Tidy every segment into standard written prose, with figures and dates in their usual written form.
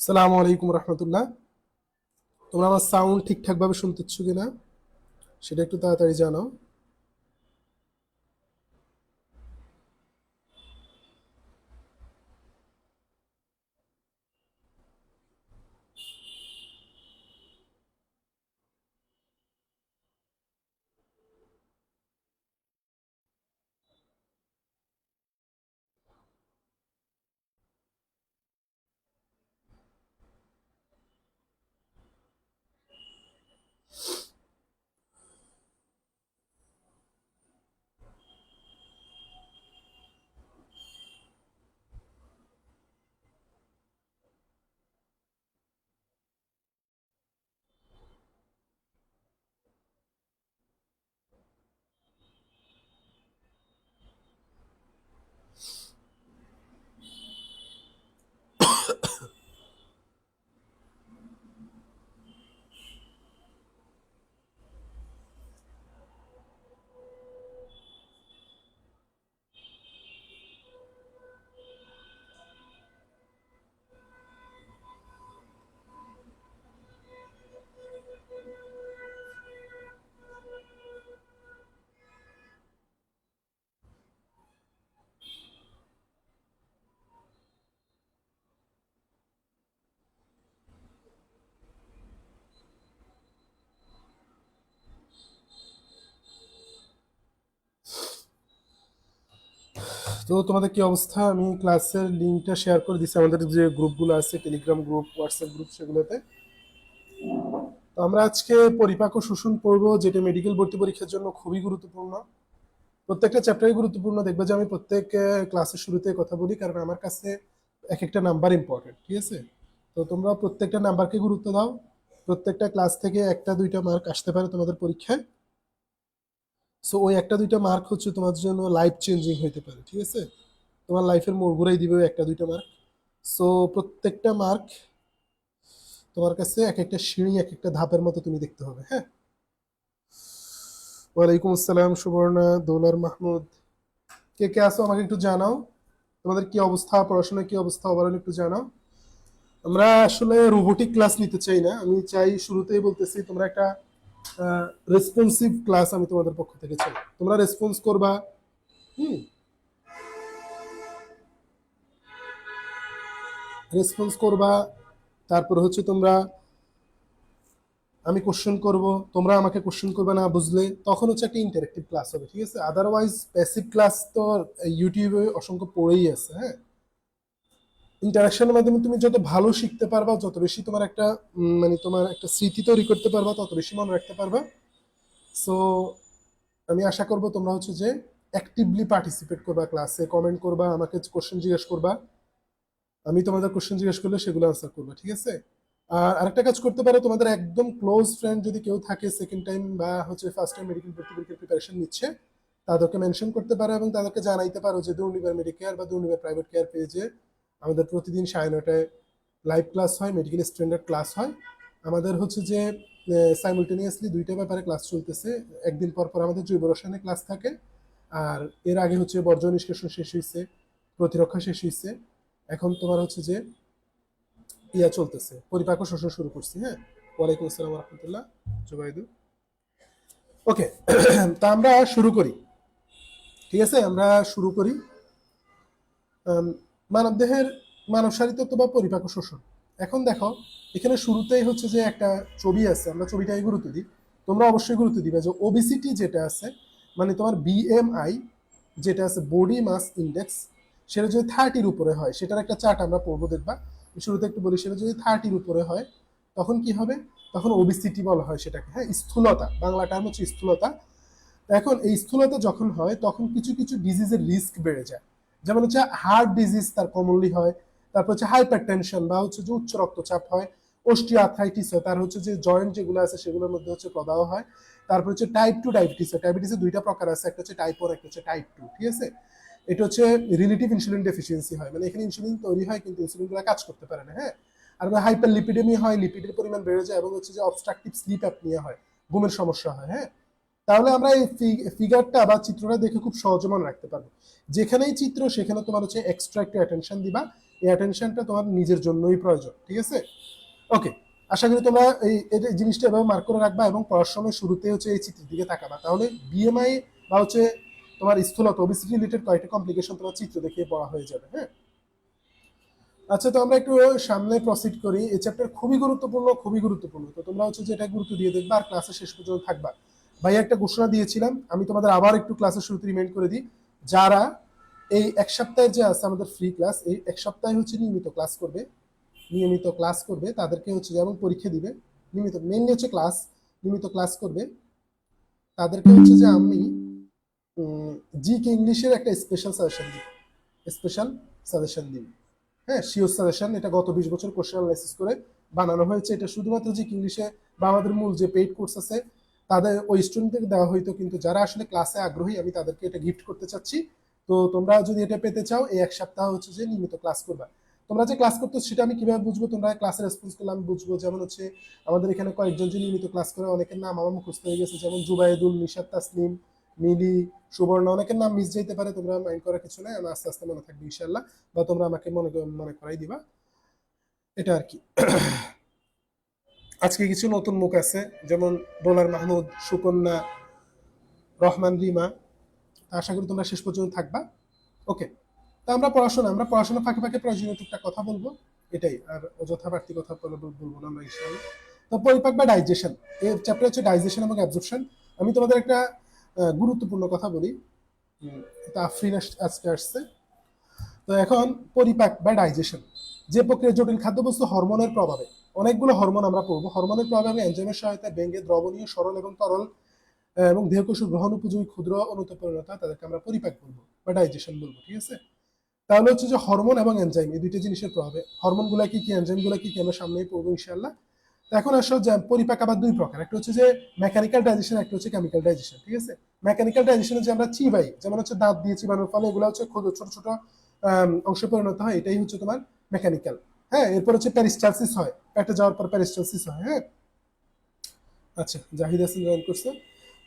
সালামু আলাইকুম রহমতুল্লাহ। তোমরা আমার সাউন্ড ঠিকঠাক ভাবে শুনতেছ কিনা সেটা একটু তাড়াতাড়ি জানাও। তো তোমাদের কি অবস্থা? আমি ক্লাসের লিঙ্কটা শেয়ার করে দিচ্ছি আমাদের যে গ্রুপগুলো আছে, টেলিগ্রাম গ্রুপ, হোয়াটসঅ্যাপ গ্রুপ, সেগুলোতে। তো আমরা আজকে পরিপাক ও শোষণ পড়বো, যেটা মেডিকেল ভর্তি পরীক্ষার জন্য খুবই গুরুত্বপূর্ণ। প্রত্যেকটা চ্যাপ্টারই গুরুত্বপূর্ণ। দেখবে যে আমি প্রত্যেক ক্লাসের শুরুতে কথা বলি, কারণ আমার কাছে এক একটা নাম্বার ইম্পর্টেন্ট, ঠিক আছে? তো তোমরা প্রত্যেকটা নাম্বারকে গুরুত্ব দাও। প্রত্যেকটা ক্লাস থেকে একটা দুইটা মার্ক আসতে পারে তোমাদের পরীক্ষায়। সো ওই একটা দুইটা মার্ক হচ্ছে তোমার জন্য লাইফ চেঞ্জিং হইতে পারে, ঠিক আছে? তোমার লাইফের মোড় ঘুরাই দিবে ওই একটা দুইটা মার্ক। সো প্রত্যেকটা মার্ক তোমার কাছে এক একটা সিঁড়ি, এক একটা ধাপের মতো তুমি দেখতে হবে, হ্যাঁ? ওয়ালাইকুম আসসালাম সুবর্ণা, দৌলার মাহমুদ। কে কে আসো আমাকে একটু জানাও। তোমাদের কি অবস্থা, পড়াশোনার কি অবস্থা, ওভারঅল একটু জানাও। আমরা আসলে রোবোটিক ক্লাস নিতে চাই না, আমি চাই, শুরুতেই বলতেছি, তোমরা একটা রেসপন্সিভ ক্লাস আমি তোমাদের পক্ষ থেকে চাই। তোমরা রেসপন্স করবা। হুম। রেসপন্স করবা। তারপর হচ্ছে তোমরা, আমি কোশ্চেন করব, তোমরা আমাকে কোশ্চেন করবে, না বুঝলে তখন হচ্ছে একটা ইন্টারেক্টিভ ক্লাস হবে, ঠিক আছে? আদারওয়াইজ প্যাসিভ ক্লাস তো ইউটিউবে অসংখ্য পড়েই আছে, হ্যাঁ। ইন্টারাকশনের মাধ্যমে তুমি যত ভালো শিখতে পারবা, যত বেশি তোমার একটা মানে তোমার একটা স্মৃতি তৈরি করতে পারবা, তত বেশি মনে রাখতে পারবা। সো আমি আশা করব তোমরা হচ্ছে যে অ্যাক্টিভলি পার্টিসিপেট করবা, ক্লাসে কমেন্ট করবা, আমাকে কোশ্চেন জিজ্ঞেস করবা। আমি তোমাদের কোশ্চেন জিজ্ঞেস করলে সেগুলো আনসার করবা, ঠিক আছে? আর আরেকটা কাজ করতে পারো, তোমাদের একদম ক্লোজ ফ্রেন্ড যদি কেউ থাকে, সেকেন্ড টাইম বা হচ্ছে ফার্স্ট টাইম মেডিকেল ভর্তি পরীক্ষার প্রিপারেশন নিচ্ছে, তাদেরকে মেনশন করতে পারো এবং তাদেরকে জানাইতে পারো যে দুর্নিবার মেডিকেয়ার বা দুর্নিবার প্রাইভেট কেয়ার পেজে আমাদের প্রতিদিন 9:30টায় লাইভ ক্লাস হয়, মেডিকেল স্ট্যান্ডার্ড ক্লাস হয়। আমাদের হচ্ছে যে সাইমultaneously দুইটা ব্যাপারে ক্লাস চলতেছে। একদিন পর পর আমাদের জৈব রসায়নে ক্লাস থাকে, আর এর আগে হচ্ছে বর্জ্য নিষ্কাশন শেষ হয়েছে, প্রতিরক্ষা শেষ হয়েছে। এখন তোমার হচ্ছে যে ইয়া চলতেছে, পরিপাক ও শোষণ শুরু করছি, হ্যাঁ। ওয়ালাইকুম আসসালাম রহমতুল্লাহ, জুবাইদু। ওকে। তা আমরা শুরু করি, ঠিক আছে? আমরা শুরু করি। মানব দেহের মানব শারীরতত্ত্ব বা পরিপাক ও শোষণ। এখন দেখো, এখানে শুরুতেই হচ্ছে যে একটা ছবি আছে, আমরা ছবিটাই গুরুত্ব দিই। তোমরা অবশ্যই গুরুত্ব দিবে যে ওবিসিটি যেটা আছে, মানে তোমার বিএমআই যেটা আছে, বডি মাস ইন্ডেক্স, সেটা যদি 30-র উপরে হয়, সেটার একটা চার্ট আমরা পড়বো, দেখবা। শুরুতে একটু বলি, সেটা যদি 30-র উপরে হয় তখন কি হবে? তখন ওবিসিটি বলা হয় সেটাকে, হ্যাঁ, স্থূলতা, বাংলা টার্ম হচ্ছে স্থূলতা। এখন এই স্থূলতা যখন হয়, তখন কিছু কিছু ডিজিজের রিস্ক বেড়ে যায়। যেমন হচ্ছে হার্ট ডিজিজ তার কমনলি হয়, তারপর হচ্ছে হাইপার টেনশন বা হচ্ছে যে উচ্চ রক্তচাপ হয়, অস্টিওআর্থ্রাইটিস হয়, তার হচ্ছে যে জয়েন্ট যেগুলো আছে সেগুলোর মধ্যে হচ্ছে প্রদাহ হয়। তারপর হচ্ছে টাইপ 2 ডায়াবেটিস হয়। ডায়াবেটিসের দুইটা প্রকার আছে, একটা হচ্ছে টাইপ 1, একটা হচ্ছে টাইপ 2, ঠিক আছে? এটা হচ্ছে রিলেটিভ ইনসুলিন ডেফিসিয়েন্সি হয়, মানে এখানে ইনসুলিন তৈরি হয় কিন্তু ইনসুলিনগুলো কাজ করতে পারে না, হ্যাঁ। আর হাইপার লিপিডেমি হয়, লিপিডের পরিমাণ বেড়ে যায়, এবং হচ্ছে যে অবস্ট্রাকটিভ স্লিপ অ্যাপনিয়া হয়, ঘুমের সমস্যা হয়, হ্যাঁ। তাহলে আমরা এই ফিগারটা বা চিত্রটা দেখে খুব সহজে মনে রাখতে পারবো। যেখানেই চিত্র সেখানে তোমার হচ্ছে এক্সট্রা একটু অ্যাটেনশন দিবা, এই অ্যাটেনশনটা তোমার নিজের জন্যই প্রয়োজন, ঠিক আছে? ওকে, আশা করি তোমরা এই জিনিসটা এভাবে মার্ক করে রাখবা এবং পড়ার সময় শুরুতে হচ্ছে এই চিত্রের দিকে তাকাবা, তাহলে বিএমআই বা হচ্ছে তোমার স্থূলতা ওবেসিটি রিলেটেড কয়েকটা কমপ্লিকেশন তোমার চিত্র দেখিয়ে পড়া হয়ে যাবে। হ্যাঁ, আচ্ছা, তো আমরা একটু সামনে প্রসিড করি। এই চ্যাপ্টার খুবই গুরুত্বপূর্ণ, খুবই গুরুত্বপূর্ণ। তো তোমরা হচ্ছে যে এটা গুরুত্ব দিয়ে দেখবা আর ক্লাসের শেষ পর্যন্ত থাকবা। ভাই একটা ঘোষণা দিয়েছিলাম, আমি তোমাদের আবার একটু ক্লাসের শুরুতে রিমাইন্ড করে দিই। যারা এই এক সপ্তাহে যে আছে আমাদের ফ্রি ক্লাস, এই এক সপ্তাহে হচ্ছে নিয়মিত ক্লাস করবে তাদেরকে হচ্ছে যেমন পরীক্ষা দিবে, নিয়মিত মেনলি হচ্ছে নিয়মিত ক্লাস করবে তাদেরকে হচ্ছে যে আমি জিকে ইংলিশের একটা স্পেশাল সাজেশন দিব। হ্যাঁ, শিওর সাজেশন, এটা গত 20 বছর কোশ্চেন অ্যানালাইসিস করে বানানো হয়েছে। এটা শুধুমাত্র জিকে ইংলিশে বা আমাদের মূল যে পেইড কোর্স আছে তাদের ওই স্টুডেন্টদের দেওয়া হয়তো, কিন্তু যারা আসলে ক্লাসে আগ্রহী আমি তাদেরকে এটা গিফট করতে চাচ্ছি। তো তোমরা যদি এটা পেতে চাও এই এক সপ্তাহ হচ্ছে যে নিয়মিত ক্লাস করবা। তোমরা যে ক্লাস করতো সেটা আমি কিভাবে বুঝবো তোমরা ক্লাসে রেসপন্স করলে আমি বুঝবো? যেমন হচ্ছে আমাদের এখানে কয়েকজন যে নিয়মিত ক্লাস করে অনেকের নাম আমার মুখস্থ হয়ে গেছে, যেমন জুবাইদুল, নিশাত তাসনিম, মিলি, সুবর্ণ, অনেকের নাম মিস যেতে পারে, তোমরা মাইন্ড করার কিছু নাই, আমি আস্তে আস্তে মনে থাকবে ইনশাল্লাহ, বা তোমরা আমাকে মনে করাই দিবা, এটা আর কি। আজকে কিছু নতুন মুখ আছে, যেমন ডোলার মাহমুদ, সুকন্যা, রহমান, রিমা। আশা করি তোমরা শেষ পর্যন্ত থাকবা। ওকে, তো আমরা পড়াশোনা ফাঁকে ফাঁকে প্রয়োজনীয় টুকটাক কথা বলবো, এটাই, আর অযথা বাড়তি কথা বলবো না আমরা ইনশাআল্লাহ। তো পরিপাক বা ডাইজেশন, এর চ্যাপ্টার হচ্ছে ডাইজেশন এবং অ্যাবজর্পশন। আমি তোমাদের একটা গুরুত্বপূর্ণ কথা বলি, এটা আফরিন আজকে আসছে। তো এখন পরিপাক বা ডাইজেশন, যে প্রক্রিয়া জটিল খাদ্যবস্তু হরমোনের প্রভাবে, অনেকগুলো হরমোন আমরা পড়বো, হরমোনের প্রভাবে এনজাইমের সহায়তায় ভেঙে দ্রবণীয়, সরল এবং তরল এবং দেহকোষ গ্রহণ উপযোগী ক্ষুদ্র অণুতে পরিণত হয়, তাদেরকে আমরা পরিপাক বলবো বা ডাইজেশন বলবো, ঠিক আছে? তাহলে হচ্ছে যে হরমোন এবং এনজাইম এই দুইটা জিনিসের প্রভাবে, হরমোন গুলা কি কি, এনজাইম গুলা কি কি, আমরা সামনেই পড়বো ইনশাআল্লাহ। তো এখন আসো যে পরিপাক আবার দুই প্রকার, একটা হচ্ছে যে মেকানিক্যাল ডাইজেশন, একটা হচ্ছে কেমিক্যাল ডাইজেশন, ঠিক আছে? মেকানিক্যাল ডাইজেশনে যে আমরা চিবাই, যেমন হচ্ছে দাঁত দিয়ে চিবানোর ফলে এগুলো হচ্ছে ছোট ছোট অংশে পরিণত হয়, এটাই হচ্ছে তোমার মেকানিক্যাল। হ্যাঁ, এরপর হচ্ছে প্যারিস্টালসিস হয়, পেটে যাওয়ার পর প্যারিস্টালসিস হয়। হ্যাঁ, আচ্ছা, জাহিদ হাসান জয়েন করছে।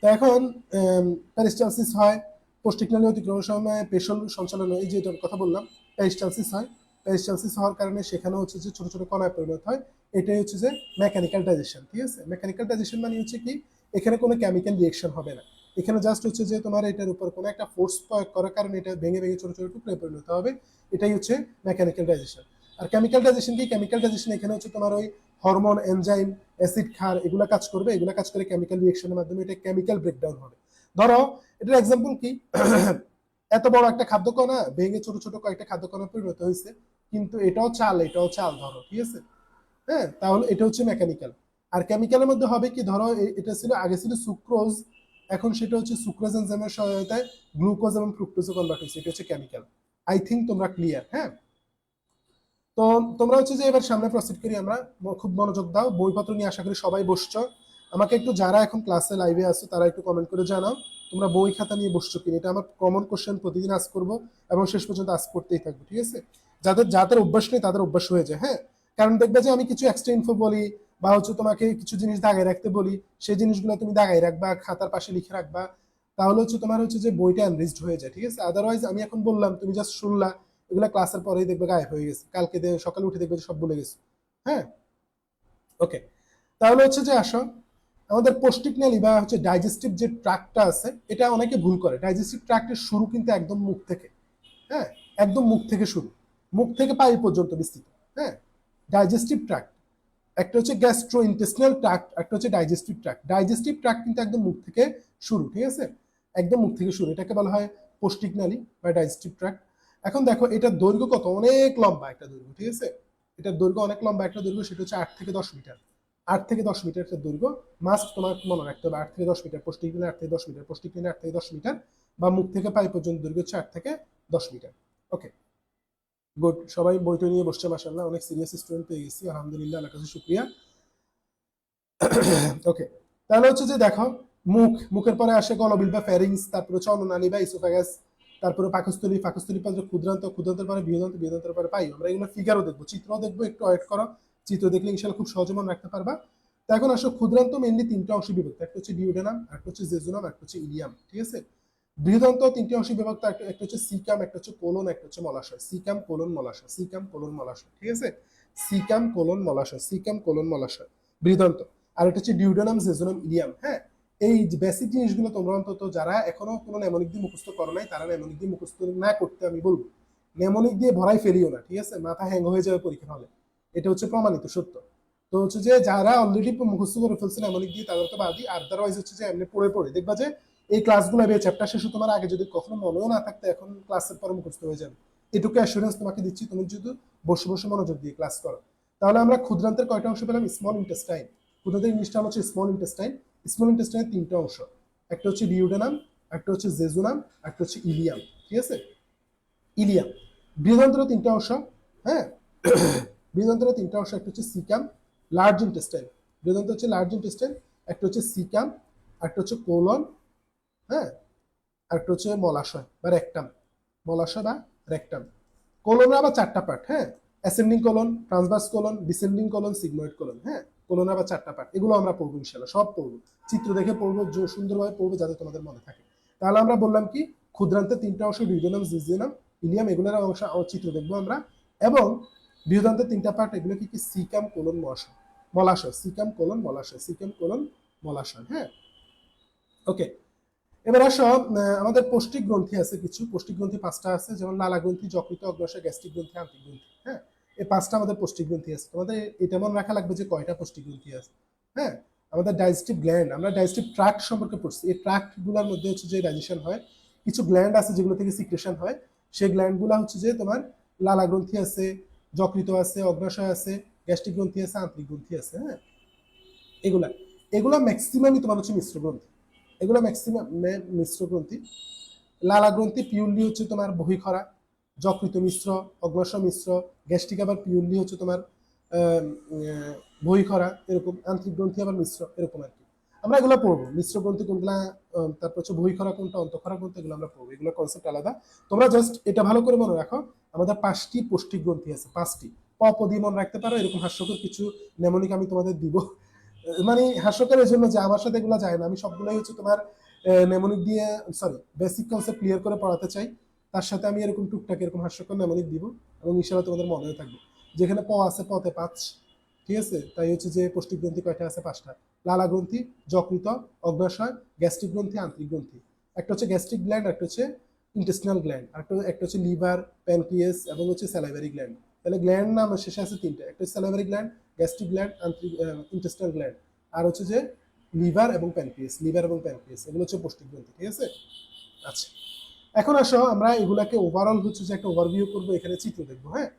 তো এখন প্যারিস্টালসিস হয়, পৌষ্টিকনালী অতিক্রমের সময় পেশল সঞ্চালন, এই যে এটার কথা বললাম, প্যারিস্টালসিস হয়। প্যারিস্টালসিস হওয়ার কারণে সেখানে হচ্ছে যে ছোট ছোট কণায় পরিণত হয়, এটাই হচ্ছে যে মেকানিক্যাল ডাইজেশন, ঠিক আছে? মেকানিক্যাল ডাইজেশন মানে হচ্ছে কি, এখানে কোনো কেমিক্যাল রিয়েকশন হবে না, এখানে জাস্ট হচ্ছে যে তোমার এটার উপর কোনো একটা ফোর্স প্রয়োগ করার কারণে এটা ভেঙে ভেঙে ছোট ছোট টুকরোয় পরিণত হবে, এটাই হচ্ছে মেকানিক্যাল ডাইজেশন। আর কেমিক্যাল ডাইজেশন কি? কেমিক্যাল ডাইজেশন এখানে হচ্ছে তোমার ওই হরমোন, এনজাইম, অ্যাসিড, ক্ষার এগুলা কাজ করবে, এগুলা কাজ করে কেমিক্যাল রিয়েকশনের মাধ্যমে এটা কেমিক্যাল ব্রেকডাউন হবে। ধরো এটার এক্সাম্পল কি, এত বড় একটা খাদ্য কণা ভেঙে ছোট ছোট কয়েকটা খাদ্য কণা পরিণত হয়েছে, কিন্তু এটাও চাল ধরো, ঠিক আছে? হ্যাঁ, তাহলে এটা হচ্ছে মেকানিক্যাল। আর কেমিক্যালের মধ্যে হবে কি, ধরো এটা ছিল আগে ছিল সুক্রোজ, এখন সেটা হচ্ছে সুক্রোজ এনজাইমের সহায়তায় গ্লুকোজ এবং ফ্রুক্টোজে কনভার্ট হয়েছে, এটা হচ্ছে কেমিক্যাল। আই থিঙ্ক তোমরা ক্লিয়ার? হ্যাঁ, তো তোমরা হচ্ছে যে এবার সামনে প্রসিড করি আমরা, খুব মনোযোগ দাও, বইপত্র নিয়ে আশা করি সবাই বসছো। আমাকে একটু, যারা এখন ক্লাসে লাইভে আসছো তারা একটু কমেন্ট করে জানাও তোমরা বই খাতা নিয়ে বসছো কিনা, এটা আমার কমন কোশ্চেন, প্রতিদিন আজ করবো এবং শেষ পর্যন্ত আজ করতেই থাকবো, ঠিক আছে? যাদের যাদের অভ্যাস নেই তাদের অভ্যাস হয়ে যায়। হ্যাঁ, কারণ দেখবে যে আমি কিছু এক্সট্রা ইনফো বলি বা হচ্ছে তোমাকে কিছু জিনিস দাগায় রাখতে বলি, সেই জিনিসগুলো তুমি দাগায় রাখবা, খাতার পাশে লিখে রাখবা, তাহলে হচ্ছে তোমার হচ্ছে যে বইটা এনরিচড হয়ে যায়, ঠিক আছে? আদারওয়াইজ আমি এখন বললাম, তুমি জাস্ট শুনলা, এগুলা ক্লাসের পরেই দেখবে গায়েব হয়ে গেছে, কালকে সকালে উঠে দেখবে যে সব ভুলে গেছে। হ্যাঁ, ওকে, তাহলে হচ্ছে যে আসো, আমাদের পৌষ্টিক নালী বা হচ্ছে ডাইজেস্টিভ যে ট্র্যাক্টটা আছে, এটা অনেকে ভুল করে। ডাইজেস্টিভ ট্র্যাক্টের শুরু কিন্তু একদম মুখ থেকে। হ্যাঁ, একদম মুখ থেকে শুরু, মুখ থেকে পাই পর্যন্ত বিস্তৃত। হ্যাঁ, ডাইজেস্টিভ ট্র্যাক্ট, একটা হচ্ছে গ্যাস্ট্রো ইন্টেস্টিনাল ট্র্যাক্ট, একটা হচ্ছে ডাইজেস্টিভ ট্র্যাক্ট। ডাইজেস্টিভ ট্র্যাক্ট কিন্তু একদম মুখ থেকে শুরু, ঠিক আছে? একদম মুখ থেকে শুরু, এটাকে বলা হয় পৌষ্টিক নালী বা ডাইজেস্টিভ ট্র্যাক্ট। এখন দেখো এটার দৈর্ঘ্য কত, অনেক লম্বা একটা দৈর্ঘ্য, ঠিক আছে? এটার দৈর্ঘ্য অনেক লম্বা একটা দৈর্ঘ্য, সেটা হচ্ছে 8 থেকে 10 মিটার। 8 থেকে 10 মিটার একটা দৈর্ঘ্য, মাস্ট তোমার মনে রাখতে হবে, 8 থেকে 10 মিটার পৌষ্টিক নালী, 8 থেকে 10 মিটার পৌষ্টিক নালী, 8 থেকে 10 মিটার, বা মুখ থেকে পাই পর্যন্ত দৈর্ঘ্য হচ্ছে 8 থেকে 10 মিটার। ওকে, গুড, সবাই বইটা নিয়ে বসছে, মাশাআল্লাহ, অনেক সিরিয়াস স্টুডেন্ট পেয়ে গেছি, আলহামদুলিল্লাহ, আল্লাহর কাছে শুকরিয়া। ওকে, তাহলে হচ্ছে যে দেখো, মুখের পরে আসে গলবিল বা ফ্যারিংস, তারপরে হচ্ছে অন্ননালী বা ইসোফাগাস, তারপরে পাকস্থলী পরে ক্ষুদ্রান্তের পরে বৃহদান্তের পরে পাই। আমরা এগুলো ফিগারও দেখবো, চিত্রও দেখবো, একটু ওয়েট করো, চিত্র দেখলে ইনশাআল্লাহ খুব সহজে মনে রাখতে পারবা। তো এখন আসো, ক্ষুদ্রান্ত মেনলি তিনটা অংশে বিভক্ত, একটা হচ্ছে ডিউডেনাম, একটা হচ্ছে জেজুনাম, একটা হচ্ছে ইলিয়াম, ঠিক আছে? বৃহদন্ত তিনটি অংশে বিভক্ত, একটা হচ্ছে সিকাম, একটা হচ্ছে কোলন, একটা হচ্ছে মলাশয়। সিকাম কোলন মলাশয়, সিকাম কোলন মলাশয়, ঠিক আছে? সিকাম কোলন মলাশয়, সিকাম কোলন মলাশয়, বৃহদন্ত। আর এটা হচ্ছে ডিউডেনাম, জেজুনাম, ইলিয়াম। হ্যাঁ, এই বেসিক জিনিসগুলো তোমরা অন্তত যারা এখনো কোনো নেমোনিক দিয়ে মুখস্থ করো নাই, তারা নেমোনিক দিয়ে মুখস্থ না করতে আমি বলবো। নেমোনিক দিয়ে ভরাই ফেলিও না, ঠিক আছে? মাথা হ্যাং হয়ে যাবে পরীক্ষা হলে, এটা হচ্ছে প্রমাণিত সত্য। তো হচ্ছে যে যারা অলরেডি মুখস্থ করে ফেলছে নেমোনিক দিয়ে, তাদের তো বাদই। আদারওয়াইজ হচ্ছে যে এমনি পড়ে পড়ে দেখবা যে এই ক্লাসগুলো এই চ্যাপ্টার শেষে তোমার আগে যদি কখনো মনেও না থাকতো, এখন ক্লাসের পরে মুখস্থ হয়ে যাবে। এটুকু অ্যাসুরেন্স তোমাকে দিচ্ছি, তুমি যদি বসে বসে মনোযোগ দিয়ে ক্লাস করো। তাহলে আমরা ক্ষুদ্রান্তের কয়টা অংশ পেলাম? Small intestine. ক্ষুদ্রান্তের ইংলিশটা হচ্ছে স্মল ইন্টেস্টাইন। স্মল ইন্টেস্টাইনের তিনটা অংশ, একটা হচ্ছে ডিউডেনাম, একটা হচ্ছে জেজুনাম, একটা হচ্ছে ইলিয়াম, ঠিক আছে? ইলিয়াম। বৃহদান্ত্রের তিনটা অংশ, হ্যাঁ, বৃহদান্ত্রের তিনটা অংশ, একটা হচ্ছে সিকাম, লার্জ ইন্টেস্টাইন। বৃহদান্ত্র হচ্ছে লার্জ ইন্টেস্টাইন, একটা হচ্ছে সিকাম, একটা হচ্ছে কোলন, হ্যাঁ, আরেকটা হচ্ছে মলাশয় বা রেকটাম। মলাশয় বা রেকটাম। কোলনের আবার চারটা পার্ট, হ্যাঁ, ascending colon, transverse colon, descending colon, sigmoid colon. হ্যাঁ, কোলনের আবার চারটা পার্ট, এগুলো আমরা পড়বো ইনশাআল্লাহ, সব পড়বো, চিত্র দেখে পড়বো, সুন্দরভাবে পড়বো যাতে তোমাদের মনে থাকে। তাহলে আমরা বললাম কি, ক্ষুদ্রান্তের তিনটা অংশ, ডিউডেনাম, জিজিনাম, ইলিয়াম, এগুলোর অংশ চিত্র দেখবো আমরা। এবং বৃহদান্তের তিনটা পার্ট, এগুলো কি কি? সিকাম কোলন মলাশয়, মলাশয়, সিকাম কোলন মলাশয়, সিকাম কোলন মলাশয়। হ্যাঁ, ওকে। এবার আসো, আমাদের পৌষ্টিক গ্রন্থি আছে কিছু। পৌষ্টিক গ্রন্থি পাঁচটা আছে, যেমন লালা গ্রন্থি, যকৃত, অগ্ন্যাশয়, গ্যাস্ট্রিক গ্রন্থি, আন্ত্রিক গ্রন্থি। হ্যাঁ, এই পাঁচটা আমাদের পৌষ্টিক গ্রন্থি আছে। তোমাদের এটা মনে রাখা লাগবে যে কয়টা পৌষ্টিক গ্রন্থি আছে। হ্যাঁ, আমাদের ডাইজেস্টিভ গ্ল্যান্ড, আমরা ডাইজেস্টিভ ট্র্যাক্ট সম্পর্কে পড়ছি। এই ট্র্যাক্ট গুলোর মধ্যে হচ্ছে যে ডাইজেশন হয়, কিছু গ্ল্যান্ড আছে যেগুলো থেকে সিক্রেশন হয়। সেই গ্ল্যান্ড গুলা হচ্ছে যে তোমার লালা গ্রন্থি আছে, যকৃত আছে, অগ্ন্যাশয় আছে, গ্যাস্ট্রিক গ্রন্থি আছে, আন্ত্রিক গ্রন্থি আছে। হ্যাঁ, এগুলা এগুলা ম্যাক্সিমামই তোমার হচ্ছে মিশ্র গ্রন্থি। এগুলো ম্যাক্সিমাম মিশ্র গ্রন্থি। লালা গ্রন্থি পিউরলি হচ্ছে তোমার বহিঃখরা, যকৃত মিশ্র, অগ্ন্যাশয় মিশ্র, গ্যাস্ট্রিক আবার পিউরলি হচ্ছে তোমার বহিঃখরা, এরকম। আন্ত্রিক গ্রন্থি আবার মিশ্র, এরকম আর কি। আমরা এগুলো পড়বো, মিশ্র গ্রন্থি কোনগুলা, তারপর হচ্ছে বহিঃখরা কোনটা, অন্তঃখরা কোনটা, এগুলো আমরা পড়বো। এগুলো কনসেপ্ট আলাদা। তোমরা জাস্ট এটা ভালো করে মনে রাখো, আমাদের 5টি পৌষ্টিক গ্রন্থি আছে, 5টি। দিয়ে মনে রাখতে পারো, এরকম হাস্যকর কিছু নেমনিক আমি তোমাদের দিব। মানে হাস্যকর এই জন্য যে আমার সাথে এগুলো যায় না, আমি সবগুলোই হচ্ছে তোমার নেমনিক দিয়ে, সরি, বেসিক কনসেপ্ট ক্লিয়ার করে পড়াতে চাই। তার সাথে আমি এরকম টুকটাক এরকম হাস্যকর নেমনিক দিব, এবং ইনশাআল্লাহ তোমাদের মনে থাকবে। যেখানে প আছে, পতে 5, ঠিক আছে? তাই হচ্ছে যে পৌষ্টিক গ্রন্থি কয়টা আছে? 5টা। লালা গ্রন্থি, যকৃত, অগ্ন্যাশয়, গ্যাস্ট্রিক গ্রন্থি, আন্ত্রিক গ্রন্থি। একটা হচ্ছে গ্যাস্ট্রিক গ্ল্যান্ড, একটা হচ্ছে ইন্টেস্টিনাল গ্ল্যান্ড, আর একটা হচ্ছে লিভার, প্যানক্রিয়াস এবং হচ্ছে স্যালাইভারি গ্ল্যান্ড। তাহলে গ্ল্যান্ড নাম শেষে আছে 3টা, একটা হচ্ছে salivary gland, gastric gland, intestinal gland, আর হচ্ছে যে লিভার এবং প্যানক্রিয়াস। লিভার এবং প্যানক্রিয়াস এগুলো হচ্ছে পৌষ্টিক গ্রন্থি, ঠিক আছে? আচ্ছা, এখন আসো আমরা এগুলাকে ওভারঅল হচ্ছে যে একটা ওভারভিউ করবো, এখানে চিত্র দেখবো। হ্যাঁ,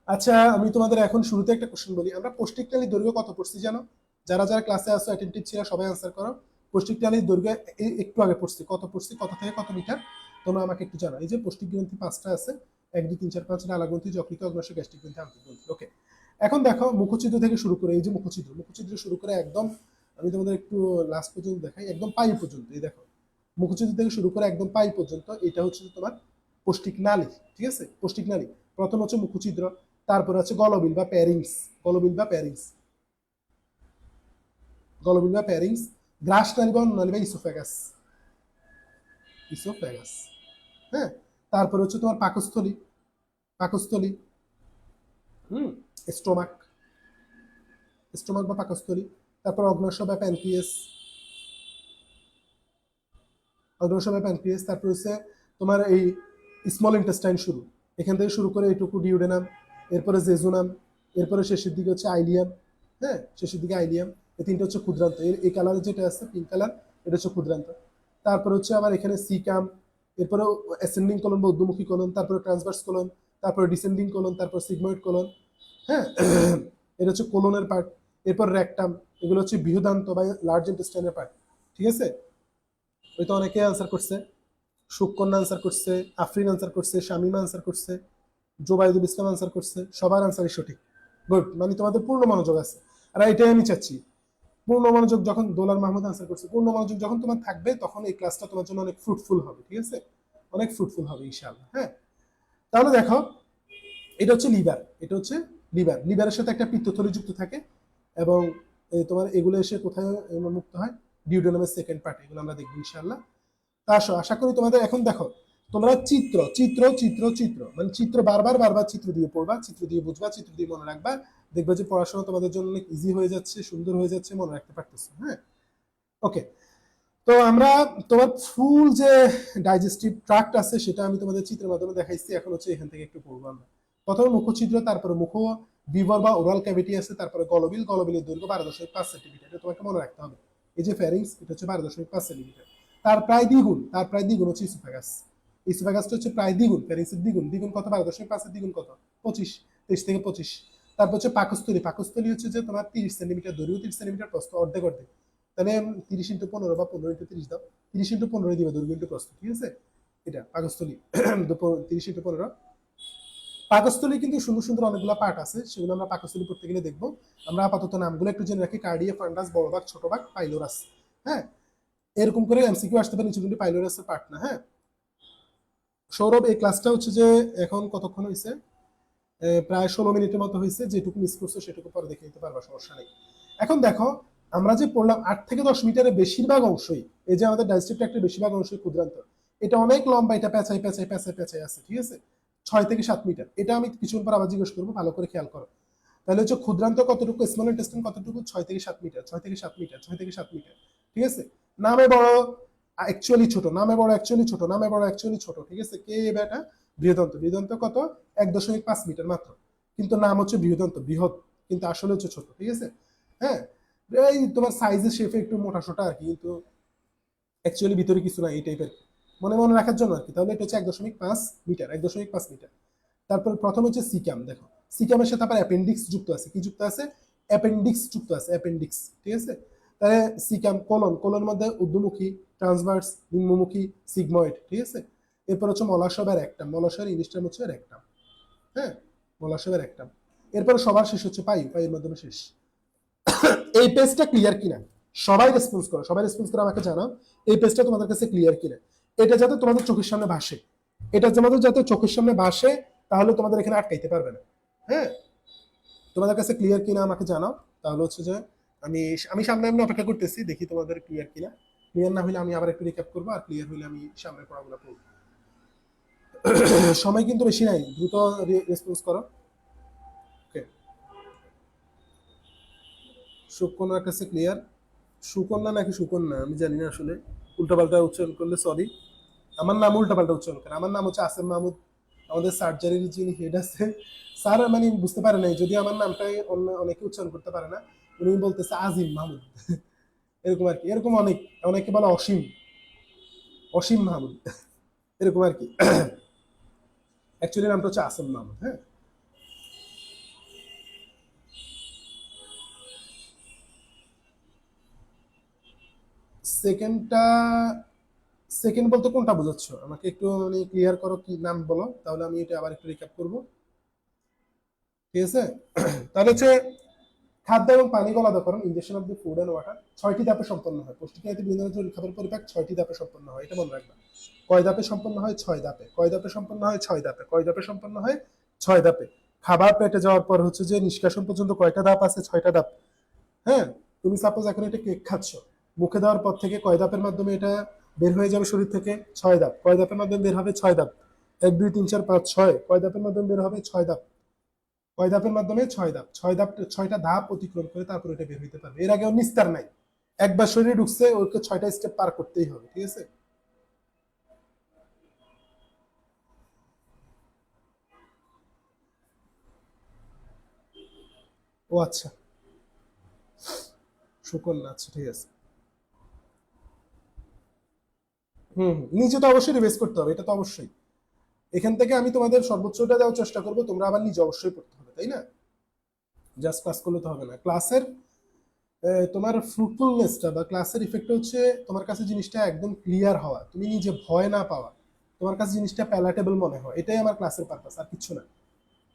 আচ্ছা, আমি তোমাদের এখন শুরুতে একটা কোশ্চেন বলি। আমরা পৌষ্টিক নালীর দৈর্ঘ্য কত পড়ছি জানো? যারা যারা ক্লাসে আসো, অ্যাটেন্টিভ ছিল, সবাই আনসার করো। পৌষ্টিক নালীর দৈর্ঘ্য একটু আগে পড়ছি, কত পড়ছি, কত থেকে কত মিটার? তোমরা আমাকে একটু জানো। এই যে পৌষ্টিক গ্রন্থি 5টা আছে, 1 2 3 4 5, লালা গ্রন্থি, যকৃত, অগ্ন্যাশয়, গ্যাস্ট্রিক গ্রন্থি, আন্ত্রিক গ্রন্থি। ওকে, এখন দেখো মুখচিত্র থেকে শুরু করে, এই যে মুখচিত্র শুরু করে একদম, আমি তোমাদের একটু লাস্ট পর্যন্ত দেখাই, একদম পাই পর্যন্ত। এই দেখো, মুখচিত্র থেকে শুরু করে একদম পাই পর্যন্ত, এটা হচ্ছে তোমার পৌষ্টিক নালী, ঠিক আছে? পৌষ্টিক নালী। প্রথম হচ্ছে মুখচিত্র, তারপরে হচ্ছে গলবিল বা প্যারিংস, গলবিল বা প্যারিংস, গলবিল বা প্যারিংস, গ্রাস নালী বা নালী বা ইসোফ্যাগাস, ইসোফ্যাগাস। হ্যাঁ, তারপরে হচ্ছে তোমার পাকস্থলী, পাকস্থলী, হুম, স্টোমাক, স্টোমাক বা পাকস্থলী। তারপর অগ্ন্যাশয় বা প্যানক্রিয়াস, অগ্ন্যাশয় বা প্যানক্রিয়াস। তারপর হচ্ছে তোমার এই স্মল ইন্টেস্টাইন শুরু, এখান থেকে শুরু করে এইটুকু ডিউডেনাম, এরপরে জেজুনাম, এরপরে শেষের দিকে হচ্ছে আইলিয়াম। হ্যাঁ, শেষের দিকে আইলিয়াম। এই তিনটা হচ্ছে ক্ষুদ্রান্ত। এই কালার যেটা আছে পিঙ্ক কালার, এটা হচ্ছে ক্ষুদ্রান্ত। তারপর হচ্ছে আবার এখানে সিকাম, এরপরে অ্যাসেন্ডিং কোলন বা ঊর্ধ্বমুখী কোলন, তারপরে ট্রান্সভার্স কোলন, তারপরে ডিসেন্ডিং কোলন, তারপর সিগময়েড কোলন। হ্যাঁ, এটা হচ্ছে কোলনের পার্ট। এরপর রেকটাম, এগুলো হচ্ছে বৃহদান্ত বা লার্জ ইন্টেস্টাইনের পার্ট, ঠিক আছে? ওই তো অনেকে আনসার করছে, সুকন্যা আনসার করছে, আফরিন আনসার করছে, শামিমা আনসার করছে, জোবাইদুল ইসলাম আনসার করছে, সবার আনসারই সঠিক। গুড, মানে তোমাদের পূর্ণ মনোযোগ আছে। আর এটাই আমি চাচ্ছি, পূর্ণ মনোযোগ যখন দোলার মাহমুদ আনসার করছে, পূর্ণ মনোযোগ যখন তোমার থাকবে, তখন এই ক্লাসটা তোমার জন্য অনেক ফ্রুটফুল হবে, ঠিক আছে? অনেক ফ্রুটফুল হবে ইনশাআল্লাহ। হ্যাঁ, তাহলে দেখো, এটা হচ্ছে লিভার, এটা হচ্ছে লিভার। লিভারের সাথে একটা পিত্তথলি যুক্ত থাকে, এবং তোমার এগুলো এসে কোথায় মুক্ত হয়? ডিউডেনামের সেকেন্ড পার্ট, এগুলো আমরা দেখবো ইনশাআল্লাহ। তা আসো, আশা করি তোমাদের এখন দেখো, তোমরা চিত্র চিত্র চিত্র চিত্র মানে চিত্র বারবার বারবার চিত্র দিয়ে পড়বা, চিত্র দিয়ে বুঝবা, চিত্র দিয়ে মনে রাখবা, দেখবে যে পড়াশোনা তোমাদের জন্য অনেক ইজি হয়ে যাচ্ছে, সুন্দর হয়ে যাচ্ছে, মনে রাখতে পারতেছো। হ্যাঁ, ওকে। তো আমরা তোমার ফুল যে ডাইজেস্টিভ ট্রাক্ট আছে সেটা আমি তোমাদের চিত্রের মাধ্যমে দেখাইছি, এখন হচ্ছে এখান থেকে একটু পড়বো আমরা। প্রথমে মুখছিদ্র, তারপরে মুখ বিবর বা ওরাল ক্যাভিটি আছে, তারপরে গলবিল, গলবিলের দৈর্ঘ্য 12.5 সেন্টিমিটার, এটা তোমাকে মনে রাখতে হবে। এই যে ফ্যারিংস, এটা হচ্ছে 12.5 সেন্টিমিটার। তার প্রায় দ্বিগুণ, তার প্রায় দ্বিগুণ হচ্ছে ইসোফাগাস। ইসোফাগাসটা হচ্ছে প্রায় দ্বিগুণ, ফ্যারিংসের দ্বিগুণ। দ্বিগুণ কত? 12.5 দ্বিগুণ কত? 25, 23 থেকে 25। তারপর হচ্ছে পাকস্থলী। পাকস্থলী হচ্ছে যে তোমার 30 সেন্টিমিটার দৈর্ঘ্য, 30 সেন্টিমিটার প্রস্থ, অর্ধেক অর্ধেক। তাহলে 30 × 15 বা 15 × 30 দাও, 30 × 15 দিবে দৈর্ঘ্য ইন্টু প্রস্থ, ঠিক আছে? এটা পাকস্থলী। 30 × 15। পাকস্থলী কিন্তু সুন্দর সুন্দর অনেকগুলো পার্ট আছে, সেগুলো আমরা পাকস্থলী পড়তে গেলে দেখবো। আমরা আপাতত নামগুলো একটু জেনে রাখি: কার্ডিয়া, ফান্ডাস, বড় ভাগ, ছোট ভাগ, পাইলোরাস। হ্যাঁ, এরকম করে এমসিকিউ আসতে পারে, নিচে কিন্তু পাইলোরাসের পার্ট না। হ্যাঁ সৌরভ, এই ক্লাসটা হচ্ছে যে এখন কতক্ষণ হয়েছে? প্রায় 16 মিনিটের মতো হয়েছে। যেটুকু মিস করছো সেটুকু পরে দেখে নিতে পারবা, সমস্যা নেই। এখন দেখো, আমরা যে পড়লাম 8 থেকে 10 মিটারের বেশিরভাগ অংশই, এই যে আমাদের ডাইজেস্টিভ ট্র্যাক্টের বেশিরভাগ অংশই ক্ষুদ্রান্ত, এটা অনেক লম্বা, এটা পেঁচাই পেঁচাই পেঁচাই পেঁচাই আছে, ঠিক আছে? 6 থেকে 7 মিটার। এটা আমি কিছুক্ষণ পর আবার জিজ্ঞেস করবো, ভালো করে খেয়াল করো। তাহলে হচ্ছে ক্ষুদ্রান্ত কতটুকু, স্মল ইন্টেস্টাইন কতটুকু? 6 থেকে 7 মিটার, 6 থেকে 7 মিটার, 6 থেকে 7 মিটার, ঠিক আছে? নামে বড় অ্যাকচুয়ালি ছোট, নামে বড় অ্যাকচুয়ালি ছোট, নামে বড় অ্যাকচুয়ালি ছোট, ঠিক আছে? কে এটা? বৃহদন্ত। বৃহদন্ত কত? 1.5 মিটার মাত্র, কিন্তু নাম হচ্ছে বৃহদন্ত, বৃহৎ, কিন্তু আসলে হচ্ছে ছোট, ঠিক আছে? হ্যাঁ, এই তোমার সাইজের শেপে একটু মোটা সোটা আর কি, কিন্তু অ্যাকচুয়ালি ভিতরে কিছু না, এই টাইপের, মনে মনে রাখার জন্য আর কি। তাহলে এটা হচ্ছে 1.5 মিটার, 1.5 মিটার। তারপর প্রথম হচ্ছে সিকাম। দেখো, সিকামের সাথে আবার অ্যাপেন্ডিক্স যুক্ত আছে। কি যুক্ত আছে? অ্যাপেন্ডিক্স যুক্ত আছে, অ্যাপেন্ডিক্স, ঠিক আছে? তাহলে সিকাম কোলন, কোলন মধ্যে ঊর্ধ্বমুখী, ট্রান্সভার্স, নিম্নমুখী, সিগময়েড, ঠিক আছে? এরপর হচ্ছে মলাশয়ের একটাম। মলাশয়ের ইংলিশ টার্ম হচ্ছে রেকটাম। হ্যাঁ, মলাশয়ের একটাম। এরপর সবার শেষ হচ্ছে পায়ু, পায়ের মাধ্যমে শেষ। এই পেজটা ক্লিয়ার কিনা? সবাই রেসপন্স করো, সবাই রেসপন্স করে আমাকে জানাও এই পেজটা তোমাদের কাছে ক্লিয়ার কিনা। এটা যাতে তোমাদের চোখের সামনে ভাসে, এটা তোমাদের যাতে চোখের সামনে ভাসে, তাহলে তোমাদের এখানে আটকাইতে পারবে না। হ্যাঁ, তোমাদের কাছে ক্লিয়ার কিনা আমাকে জানাও, তাহলে হচ্ছে যে আমি আমি সামনে এমনি অপেক্ষা করতেছি, দেখি তোমাদের ক্লিয়ার কিনা। ক্লিয়ার না হলে আমি আবার একটু রিক্যাপ করবো, আর ক্লিয়ার হলে আমি সামনের পড়াগুলো পড়বো। সময় কিন্তু বেশি নাই, দ্রুত রেসপন্স করো। ওকে, সুকন্যার কাছে ক্লিয়ার। সুকন্যা নাকি সুকন্যা আমি জানি না আসলে, উল্টাপাল্টা উচ্চারণ করলে সরি। আমার নাম উল্টাপাল্টা উচ্চারণ করে, আমার নাম হচ্ছে আসেম মাহমুদ। আমাদের সার্জারির যিনি হেড আছে স্যার, মানে বুঝতে পারে নাই, যদি আমার নামটাই অন্য অনেকে উচ্চারণ করতে পারে না, উনি বলতেছে আজিম মাহমুদ। এরকম আর কি, এরকম অনেক, অনেকে বলে অসীম, অসীম মাহমুদ, এরকম আর কি। অ্যাকচুয়ালি নামটা হচ্ছে আসেম মাহমুদ। হ্যাঁ, সেকেন্ডটা, সেকেন্ড বলতে কোনটা বোঝাচ্ছ আমাকে একটু মানে ক্লিয়ার করো, কি নাম বলো, তাহলে আমি এটা আবার একটু রিক্যাপ করবো, ঠিক আছে? তাহলে হচ্ছে খাদ্য এবং পানি গলাধঃকরণ, injection of the food and water 6টি ধাপে সম্পন্ন হয়। পুষ্টিকারী বিভিন্ন খাবার পরিপাক 6টি ধাপে সম্পন্ন হয়, এটা মনে রাখবা। কয় ধাপে সম্পন্ন হয়? 6 ধাপে। কয় ধাপে সম্পন্ন হয়? 6 ধাপে। কয় ধাপে সম্পন্ন হয়? 6 ধাপে। খাবার পেটে যাওয়ার পর হচ্ছে যে নিষ্কাশন পর্যন্ত কয়টা ধাপ আছে? 6টা ধাপ। হ্যাঁ, তুমি সাপোজ এখন এটা কেক খাচ্ছ, মুখে দেওয়ার পর থেকে কয় ধাপের মাধ্যমে এটা বের হয়ে যাবে শরীর থেকে? 6 ধাপ। কয় ধাপের মাধ্যমে বের হবে? 6 ধাপ। 1 2 3 4 5 6, কয় ধাপের মাধ্যমে বের হবে? 6 ধাপ। কয় ধাপের মাধ্যমে? 6 ধাপ। 6 ধাপ, 6টা ধাপ অতিক্রম করে তারপর এটা বের হইতে পারবে, এর আগে ওর নিস্তার নাই। একবার শরীরে ঢুকছে, ওকে 6টা স্টেপ পার করতেই হবে, ঠিক আছে? ও আচ্ছা, সুকন্যা, আচ্ছা ঠিক আছে। নিজে তো অবশ্যই রিভাইজ করতে হবে, এটা তো অবশ্যই। এখান থেকে আমি তোমাদের সর্বোচ্চটা দেওয়ার চেষ্টা করবো, তোমরা আবার নিজে অবশ্যই পড়তে হবে, তাই না? জাস্ট ক্লাস করলে তো হবে না। ক্লাসের তোমার ফ্রুটফুলনেসটা বা ক্লাসের ইফেক্ট হচ্ছে তোমার কাছে জিনিসটা একদম ক্লিয়ার হওয়া, তুমি নিজে ভয় না পাওয়া, তোমার কাছে জিনিসটা প্যালাটেবল মনে হয়, এটাই আমার ক্লাসের পারপাস, আর কিছু না।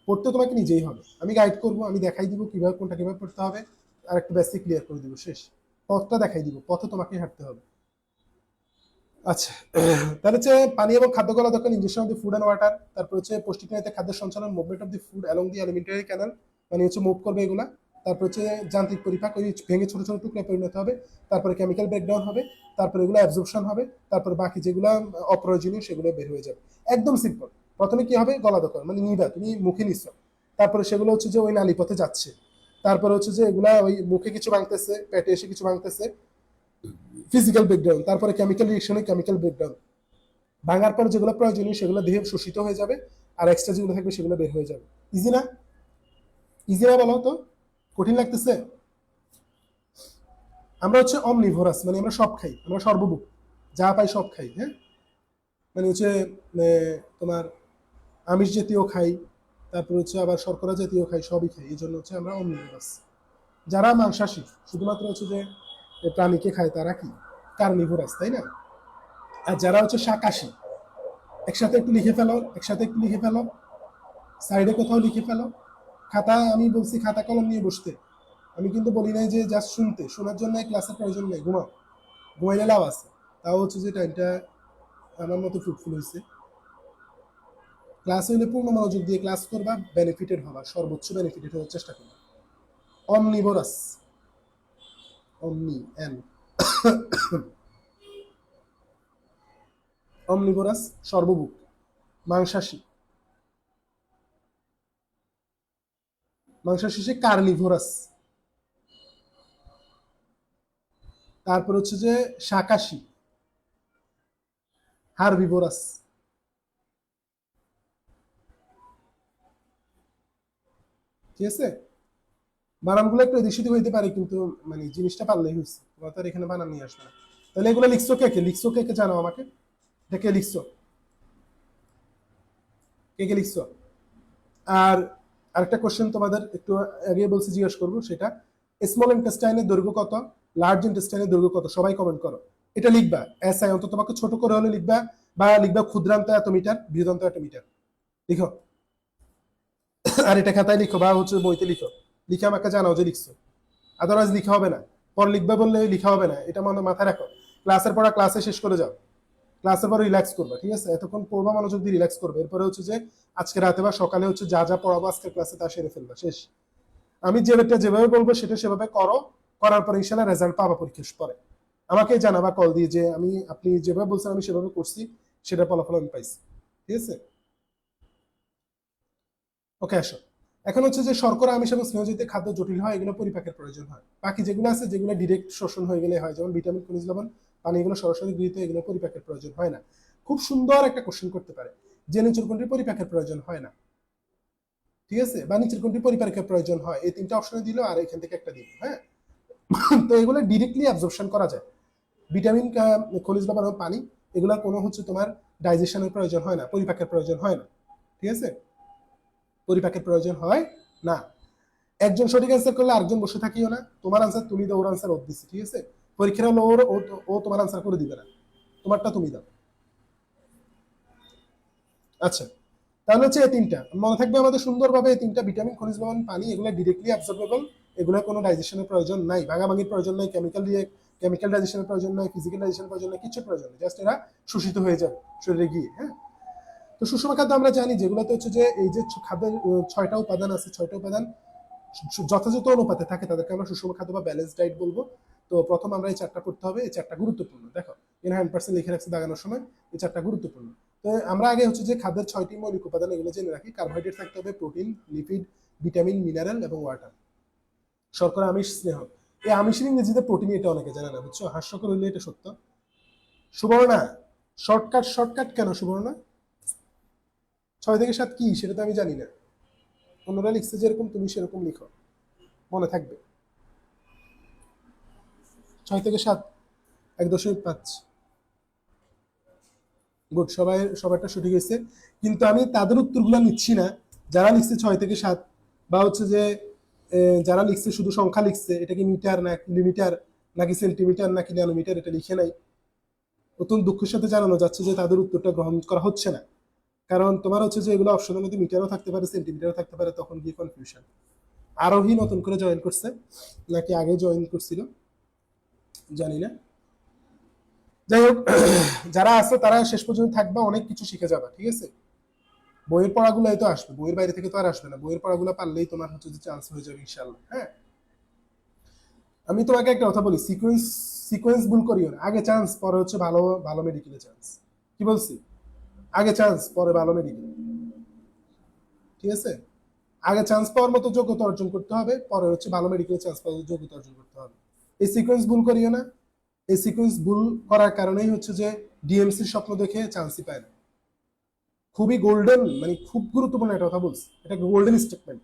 পড়তে তোমাকে নিজেই হবে, আমি গাইড করবো, আমি দেখাই দিব কিভাবে কোনটা কিভাবে পড়তে হবে, আর একটু বেসিক ক্লিয়ার করে দিব, শেষ। পথটা দেখাই দিব, পথে তোমাকে হাঁটতে হবে। আচ্ছা, তাহলে হচ্ছে পানি এবং খাদ্য গলা দরকার, injection of the food and water. তারপর হচ্ছে পুষ্টিকরীতে খাদ্যের সঞ্চালন, movement of the food along the alimentary canal, মানে হচ্ছে মুভ করবে এগুলা। তারপর হচ্ছে যান্ত্রিক পরিপাক, ওই ভেঙে ছোট ছোট টুকরা পরিণত হবে, তারপরে কেমিক্যাল ব্রেকডাউন হবে, তারপরে এগুলো অ্যাবজর্পশন হবে, তারপর বাকি যেগুলো অপ্রয়োজনীয় সেগুলো বের হয়ে যাবে। একদম সিম্পল। প্রথমে কি হবে, গলা দখল মানে নিবা, তুমি মুখে নিচ্ছ, তারপরে সেগুলো হচ্ছে যে ওই নালী পথে যাচ্ছে, তারপরে হচ্ছে যে এগুলা ওই মুখে কিছু ভাঙতেছে, পেটে এসে কিছু ভাঙতেছে, ফিজিক্যাল ব্রেকডাউন, তারপরে কেমিক্যাল রিয়েকশনে কেমিক্যাল ব্রেকডাউন, ভাঙার পর যেগুলো প্রয়োজনীয় সেগুলো দেহে শোষিত হয়ে যাবে, আর এক্সট্রা যেগুলো থাকবে সেগুলো বের হয়ে যাবে। ইজি না? ইজি না বলো তো? কঠিন লাগতেছে? আমরা হচ্ছে অমনিভোরাস, মানে আমরা সব খাই, আমরা সর্বভুক, যা পাই সব খাই। হ্যাঁ, মানে হচ্ছে তোমার আমিষ জাতীয় খাই, তারপর হচ্ছে আবার শর্করা জাতীয় খাই, সবই খাই, এই জন্য হচ্ছে আমরা অমনিভোরাস। যারা মাংসাশী শুধুমাত্র হচ্ছে যে প্রাণীকে খায় তারা কি কার্নিভোরাস, তাই না? আর যারা হচ্ছে শাকাশী, একসাথে একটু লিখে ফেলো, একসাথে একটু লিখে ফেলো, সাইডে কোথাও লিখে ফেলো। খাতা, আমি বলছি খাতা কলম নিয়ে বসতে, আমি কিন্তু বলি নাই যে জাস্ট শুনতে, শোনার জন্য ক্লাসের প্রয়োজন নেই, ঘুমাও, ঘুমাইলে লাভ আছে। তাও হচ্ছে যে টাইমটা আমার মতো ফ্রুটফুল হয়েছে। ক্লাস হইলে পূর্ণ মনোযোগ দিয়ে ক্লাস করবা, বেনিফিটেড হবা, সর্বোচ্চ বেনিফিটেড হওয়ার চেষ্টা করবা। অমনিভোরাস, অমনি এন অমনিভোরাস, সর্বভুক, মাংসাশী। মাংসাশী সে কার্নিভোরাস। তারপর হচ্ছে যে শাকাশী, হারবিভোরাস। ঠিক আছে? বানানগুলো একটু এদিক সেদিক হইতে পারে, কিন্তু মানে জিনিসটা পারলেই হয়েছে, তোমার তো আর এখানে বানান নিয়ে আসবে না। তাহলে এগুলো লিখছো কে কে, লিখছো কে কে জানাও আমাকে, এটা কে লিখছো, কে কে লিখছো? আর আরেকটা কোশ্চেন তোমাদের একটু আগে বলছি জিজ্ঞেস করবো, সেটা স্মল ইন্টেস্টাইনের দৈর্ঘ্য কত, লার্জ ইন্টেস্টাইনের দৈর্ঘ্য কত, সবাই কমেন্ট করো। এটা লিখবা, এসআই অন্তত তোমাকে ছোট করে হলে লিখবা, বা লিখবা ক্ষুদ্রান্ত এত মিটার, বৃহদান্ত এত মিটার, লিখো। আর এটা খাতায় লিখো বা হচ্ছে বইতে লিখো, লিখে আমাকে জানাও যে লিখছো। আদারওয়াইজ লিখা হবে না, পর লিখবে বললে লিখা হবে না, এটা মনে মাথায় রাখো। ক্লাসের পড়া ক্লাসে শেষ করে যাও, ক্লাসের পর রিল্যাক্স করবে, ঠিক আছে? এতক্ষণ পড়বা, মনোযোগ দিয়ে রিল্যাক্স করবে, এরপরে হচ্ছে যে আজকে রাতে বা সকালে হচ্ছে যা যা পড়াবো আজকের ক্লাসে তা সেরে ফেলবা, শেষ। আমি যেভাবে বলবো সেটা সেভাবে করো, করার পর ইনশাল্লাহ রেজাল্ট পাবা পরীক্ষার পরে। আমাকে জানাবা কল দিয়ে যে আমি, আপনি যেভাবে বলছেন আমি সেভাবে করছি, সেটা ফলাফল আমি পাইছি। ঠিক আছে? ওকে, আসো। এখন হচ্ছে যে শর্করা, আমিষ এবং স্নেহজাতীয় খাদ্য জটিল হয়, এগুলো পরিপাকের প্রয়োজন হয়। বাকি যেগুলো আছে, যেগুলো ডিরেক্ট শোষণ হয়ে গেলে হয়, যেমন ভিটামিন, খনিজ লবণ, পানি, এগুলো সরাসরি গৃহীত, এগুলো পরিপাকের প্রয়োজন হয় না। খুব সুন্দর একটা কোশ্চেন করতে পারে যে নিচের কোনটির পরিপাকের প্রয়োজন হয় না, ঠিক আছে, বা নিচের কোনটির পরিপাকের প্রয়োজন হয়, এই তিনটা অপশনে দিল আর এখান থেকে একটা দিল। হ্যাঁ, তো এগুলো ডিরেক্টলি অ্যাবজর্পশন করা যায়। ভিটামিন, খনিজ লবণ এবং পানি, এগুলো কোনো হচ্ছে তোমার ডাইজেশনের প্রয়োজন হয় না, পরিপাকের প্রয়োজন হয় না। ঠিক আছে? পরিপাকের প্রয়োজন হয় না। একজন সঠিক অ্যান্সার করলে আরেকজন বসে থাকিও না, তোমার আনসার তুমি দাও, ওর আনসার ওর দিচ্ছে, ঠিক আছে? পরীক্ষা হলো ওর, ও তোমার আনসার করে দিবে না, তোমারটা তুমি দাও। আচ্ছা, তাহলে হচ্ছে এই তিনটা মনে থাকবে আমাদের সুন্দরভাবে, এই তিনটা ভিটামিন, খনিজ লবণ, পানি, এগুলো ডিরেক্টলি অ্যাবজর্বেবল, এগুলো কোনো ডাইজেশনের প্রয়োজন নাই, ভাগাভাগির প্রয়োজন নাই, কেমিক্যাল ডাইজেশনের প্রয়োজন নাই, ফিজিক্যাল ডাইজেশনের প্রয়োজন নাই, কিছু প্রয়োজন নেই, জাস্ট এরা শোষিত হয়ে যাবে শরীরে গিয়ে। হ্যাঁ, তো সুষম খাদ্য আমরা জানি যেগুলোতে হচ্ছে যে এই যে খাদ্যের ছয়টা উপাদান আছে, ছয়টা উপাদান যথাযথ অনুপাতে থাকে, তাদেরকে আমরা সুষম খাদ্য বা ব্যালেন্স ডায়েট বলবো। তো প্রথম আমরা এই চারটা পড়তে হবে, এই চারটা গুরুত্বপূর্ণ, দেখো ইন 100% লিখে রাখছি দাগানোর সময়, এই চারটা গুরুত্বপূর্ণ। তো আমরা আগে হচ্ছে যে খাদ্যের 6টি মৌলিক উপাদান, এগুলো জেনে রাখি। কার্বোহাইড্রেট থাকতে হবে, প্রোটিন, লিপিড, ভিটামিন, মিনারেল এবং ওয়াটার। শর্করা, আমিষ, স্নেহ। এই আমিষের ইংরেজিতে প্রোটিন, এটা অনেকে জানে না, বুঝছো? হাস্যকর হইলে এটা সত্য। সুবর্ণা, শর্টকাট, শর্টকাট কেন সুবর্ণা? 6 থেকে 7 কি সেটা তো আমি জানি না, অন্যরা লিখছে যেরকম তুমি সেরকম লিখো, মনে থাকবে। 6 থেকে 7, 1.5। গুড, সবারটা সঠিক হয়েছে। কিন্তু আমি তাদের উত্তরগুলো নিচ্ছি না যারা লিখছে 6 থেকে 7, বা হচ্ছে যে যারা লিখছে শুধু সংখ্যা লিখছে, এটা কি মিটার না কিলোমিটার নাকি সেন্টিমিটার নাকি ন্যানোমিটার, এটা লিখে নাই। অত্যন্ত দুঃখের সাথে জানানো যাচ্ছে যে তাদের উত্তরটা গ্রহণ করা হচ্ছে না, কারণ তোমার হচ্ছে যে এগুলো অপশনের মধ্যে মিটারও থাকতে পারে, সেন্টিমিটারও থাকতে পারে, তখন গিয়ে কনফিউশন। আরোহী নতুন করে জয়েন করছে নাকি আগে জয়েন করছিল জানি না। যাই হোক, যারা আছে তারা শেষ পর্যন্ত থাকবা, অনেক কিছু শিখে যাবা, ঠিক আছে? বইয়ের পড়াগুলোই তো আসবে, বইয়ের বাইরে থেকে তো আর আসবে না, বইয়ের পড়াগুলো পারলেই তোমার হচ্ছে যে চান্স হয়ে যাবে ইনশাল্লাহ। হ্যাঁ, আমি তোমাকে একটা কথা বলি, সিকোয়েন্স সিকোয়েন্স ভুল করিও না। আগে চান্স, পরে হচ্ছে ভালো ভালো মেডিকেলে চান্স। কি বলছি? আগে চান্স, পরে ভালো মেডিকেল। ঠিক আছে? আগে চান্স পাওয়ার মতো যোগ্যতা অর্জন করতে হবে, পরে হচ্ছে ভালো মেডিকেলে চান্স পাওয়ার যোগ্যতা অর্জন করতে হবে। এই সিকোয়েন্স ভুল করিও না। এই সিকোয়েন্স ভুল করার কারণেই হচ্ছে যে ডিএমসির স্বপ্ন দেখে চান্সই পায় না। খুবই গোল্ডেন, মানে খুব গুরুত্বপূর্ণ একটা কথা বলছি, এটা গোল্ডেন স্টেটমেন্ট।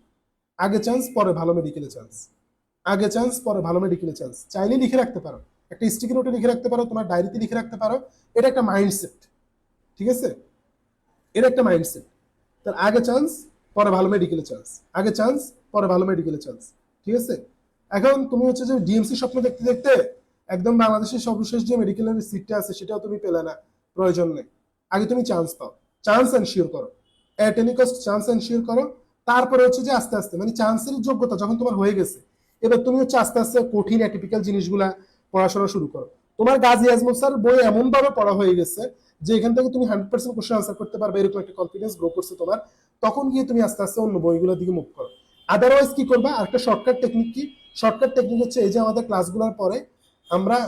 আগে চান্স, পরে ভালো মেডিকেলে চান্স। আগে চান্স, পরে ভালো মেডিকেলে চান্স। চাইলে লিখে রাখতে পারো, একটা স্টিকি নোটে লিখে রাখতে পারো, তোমার ডায়েরিতে লিখে রাখতে পারো। এটা একটা মাইন্ডসেট। ঠিক আছে? এটা একটা মাইন্ডসেট। তার আগে চান্স, পরে ভালো মেডিকেলে চান্স। আগে চান্স, পরে ভালো মেডিকেলে চান্স। ঠিক আছে? এখন তুমি হচ্ছে যে ডিএমসি স্বপ্ন দেখতে দেখতে একদম বাংলাদেশের সর্বশেষ যে মেডিকেলের সিটটা আছে সেটাও তুমি পেলে না। প্রয়োজন নেই। আগে তুমি চান্স পাও, চান্স এনশিওর করো, at any cost chance ensure করো। তারপরে হচ্ছে যে আস্তে আস্তে, মানে চান্সের যোগ্যতা যখন তোমার হয়ে গেছে, এবার তুমি হচ্ছে আস্তে আস্তে কঠিন অ্যাটিপিক্যাল জিনিসগুলা পড়াশোনা শুরু করো। তোমার গাজী আজমল স্যার বই এমন ভাবে পড়া হয়ে গেছে যে এখান থেকে তুমি 100% কোশ্চেন আনসার করতে পারবে, এরকম একটা কনফিডেন্স গ্রো করছে তোমার। তখন গিয়ে তুমি আস্তে আস্তে অন্য বইগুলোর দিকে মুভ করো। আদারওয়াইজ কি করবা? একটা শর্টকাট টেকনিক কি? শর্টকাট টেকনিক হচ্ছে এই যে আমাদের ক্লাসগুলোর পরে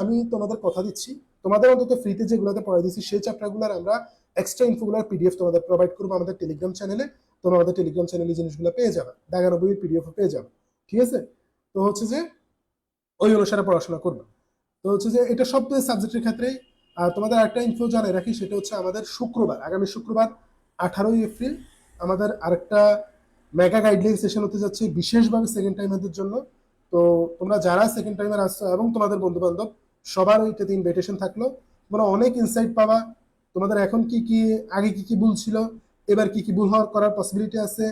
আমি তোমাদের কথা দিচ্ছি, তোমাদের অন্তত ফ্রিতে যেগুলোতে পড়াই দিচ্ছি সেই চ্যাপ্টারগুলোর আমরা এক্সট্রা ইনফোগুলার পিডিএফ তোমাদের প্রোভাইড করবো আমাদের টেলিগ্রাম চ্যানেলে। তোমরা আমাদের টেলিগ্রাম চ্যানেলে জিনিসগুলো পেয়ে যাবে, দাগানো বইয়ের পিডিএফ পেয়ে যাবে। ঠিক আছে? তো হচ্ছে যে ওই অনুসারে পড়াশোনা করবে। তো হচ্ছে যে এটা সব সাবজেক্টের ক্ষেত্রেই। আর তোমাদের আরেকটা ইনফো জানাই রাখি, সেটা হচ্ছে আমাদের শুক্রবার, আগামী শুক্রবার 18ই এপ্রিল আমাদের আরেকটা মেগা গাইডলাইন সেশন হতে যাচ্ছে, বিশেষভাবে সেকেন্ড টাইমারদের জন্য। তো তোমরা যারা সেকেন্ড টাইমার আসছো এবং তোমাদের বন্ধু বান্ধব, সবার ওইটাতে ইনভাইটেশন থাকলো। তোমরা অনেক ইনসাইট পাবা। তোমাদের এখন কি কি, আগে কি কি ভুল ছিল, এবার কি কি ভুল হওয়ার করার পসিবিলিটি আছে,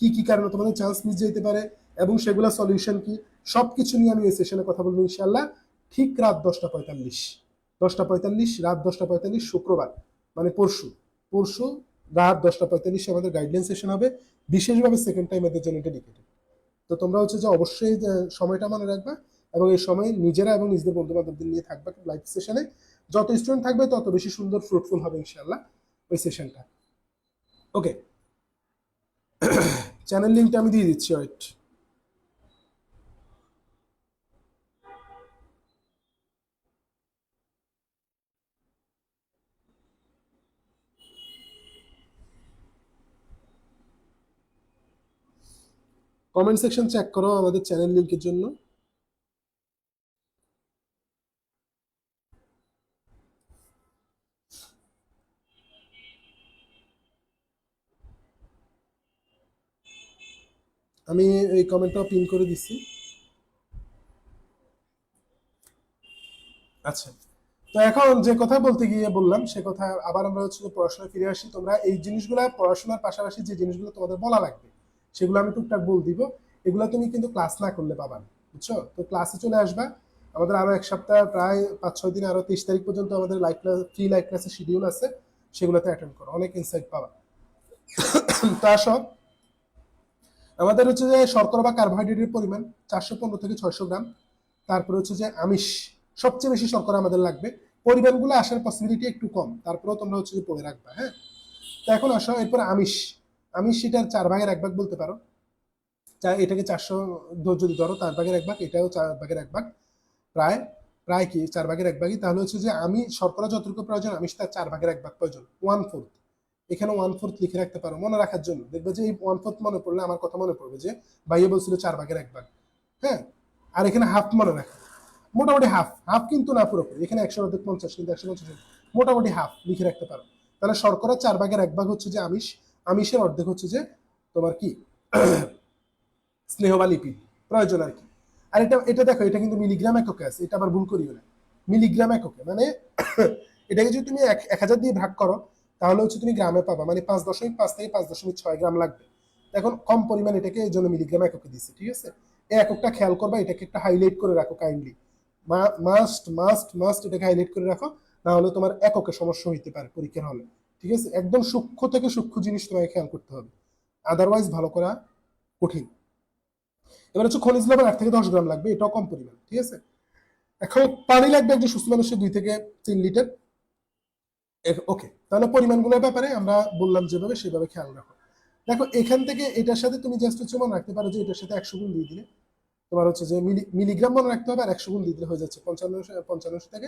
কি কি কারণে তোমাদের চান্স মিস যেতে পারে, এবং সেগুলো সলিউশন কি, সবকিছু নিয়ে আমি এই সেশনে কথা বলবো ইনশাল্লাহ। ঠিক রাত 10টা 45, 10টা 45, রাত 10টা 45 শুক্রবার, মানে পরশু। পরশু রাত 10টা 45 আমাদের গাইডলাইন সেশন হবে, বিশেষভাবে সেকেন্ড টাইম এদের জন্য ডেডিকেটেড। তো তোমরা হচ্ছে যে অবশ্যই সময়টা মনে রাখবা, এবং এই সময় নিজেরা এবং নিজেদের বন্ধু বান্ধবদের নিয়ে থাকবা লাইভ সেশনে। যত স্টুডেন্ট থাকবে তত বেশি সুন্দর ফ্রুটফুল হবে ইনশাল্লাহ ওই সেশনটা। ওকে, চ্যানেল লিঙ্কটা আমি দিয়ে দিচ্ছি, ওয়েট। কমেন্ট সেকশন চেক করো আমাদের চ্যানেল লিঙ্কের জন্য। আমি এই কমেন্টটাও পিন করে দিচ্ছি। আচ্ছা, তো এখন যে কথা বলতে গিয়ে বললাম সে কথা আবার আমরা হচ্ছে পড়াশোনায় ফিরে আসি। তোমরা এই জিনিসগুলো পড়াশোনার পাশাপাশি যে জিনিসগুলো তোমাদের বলা লাগবে সেগুলো আমি টুকটাক বল দিব। এগুলো তুমি কিন্তু ক্লাস না করলে পাবা না, বুঝছো? তো ক্লাসে চলে আসবা। আমাদের আরো এক সপ্তাহ, প্রায় 5-6 দিন, আরো 23 তারিখ পর্যন্ত আমাদের লাইভ ক্লাস, ফ্রি লাইভ ক্লাসের শিডিউল আছে। সেগুলোতে অ্যাটেন্ড করো, অনেক ইনসাইট পাবা। তো আসো, আমাদের হচ্ছে যে শর্করা বা কার্বোহাইড্রেটের পরিমাণ 415 থেকে 600 গ্রাম। তারপরে হচ্ছে যে আমিষ, সবচেয়ে বেশি শর্করা আমাদের লাগবে। পরিমাণগুলো আসার পসিবিলিটি একটু কম, তারপরেও তোমরা হচ্ছে যে পড়ে রাখবা, হ্যাঁ। তো এখন আসো, এরপর আমিষ। আমিষ সেটার 4 ভাগের 1 ভাগ বলতে পারো। এটাকে 400 যদি ধরো, 4 ভাগের 1 ভাগ, এটাও 4 ভাগের 1 ভাগ। প্রায় প্রায় কি 4 ভাগের 1 ভাগই। তাহলে হচ্ছে যে আমি শর্করা যতটুকু প্রয়োজন, আমিষ তার 4 ভাগের 1 ভাগ প্রয়োজন, 1/4। এখানে 1/4 লিখে রাখতে পারো মনে রাখার জন্য। দেখবে যে এই 1/4 মনে পড়লে আমার কথা মনে পড়বে যে ভাইয়া বলছিল 4 ভাগের 1 ভাগ। হ্যাঁ, আর এখানে হাফ মনে রাখা, মোটামুটি হাফ। হাফ কিন্তু না পুরোপুরি, এখানে 100/50, কিন্তু 150 মোটামুটি হাফ লিখে রাখতে পারো। তাহলে শর্করা 4 ভাগের 1 ভাগ হচ্ছে যে আমিষ। আমিষের অর্ধেক হচ্ছে যে তোমার কি স্নেহ বা লিপিড প্রয়োজন আর কি। আর এটা এটা দেখো, এটা কিন্তু মিলিগ্রাম এককে আছে, এটা আবার ভুল করিও না। মিলিগ্রাম এককে মানে এটাকে যদি তুমি 1000 দিয়ে ভাগ করো, তাহলে হচ্ছে তুমি গ্রামে পাবা, মানে 5.5 থেকে 5.6 গ্রাম লাগবে। এখন কম পরিমাণ, এটাকে এই জন্য মিলিগ্রাম এককে দিচ্ছে। ঠিক আছে? এই এককটা খেয়াল করবা, এটাকে একটা হাইলাইট করে রাখো কাইন্ডলি। মাস্ট মাস্ট মাস্ট এটাকে হাইলাইট করে রাখো, না হলে তোমার এককে সমস্যা হইতে পারে পরীক্ষার হলে। ঠিক আছে? একদম সূক্ষ্ম থেকে সূক্ষ্ম জিনিস তোমাকে খেয়াল করতে হবে, আদারওয়াইজ ভালো করা কঠিন। এবার হচ্ছে খনিজ লবণ 8 থেকে 10 গ্রাম লাগবে, এটাও কম পরিমাণ। ঠিক আছে? এখন পানি লাগবে একজন সুস্থ মানুষের 2 থেকে 3 লিটার। ওকে, তাহলে পরিমাণগুলোর ব্যাপারে আমরা বললাম যেভাবে, সেভাবে খেয়াল রাখো। দেখো, এখান থেকে এটার সাথে তুমি জাস্ট হচ্ছে মনে রাখতে পারো যে এটার সাথে 100 গুণ দিয়ে দিলে তোমার হচ্ছে যে মিলিগ্রাম মনে রাখতে হবে, আর 100 গুণ দিতে হয়ে যাচ্ছে 55 থেকে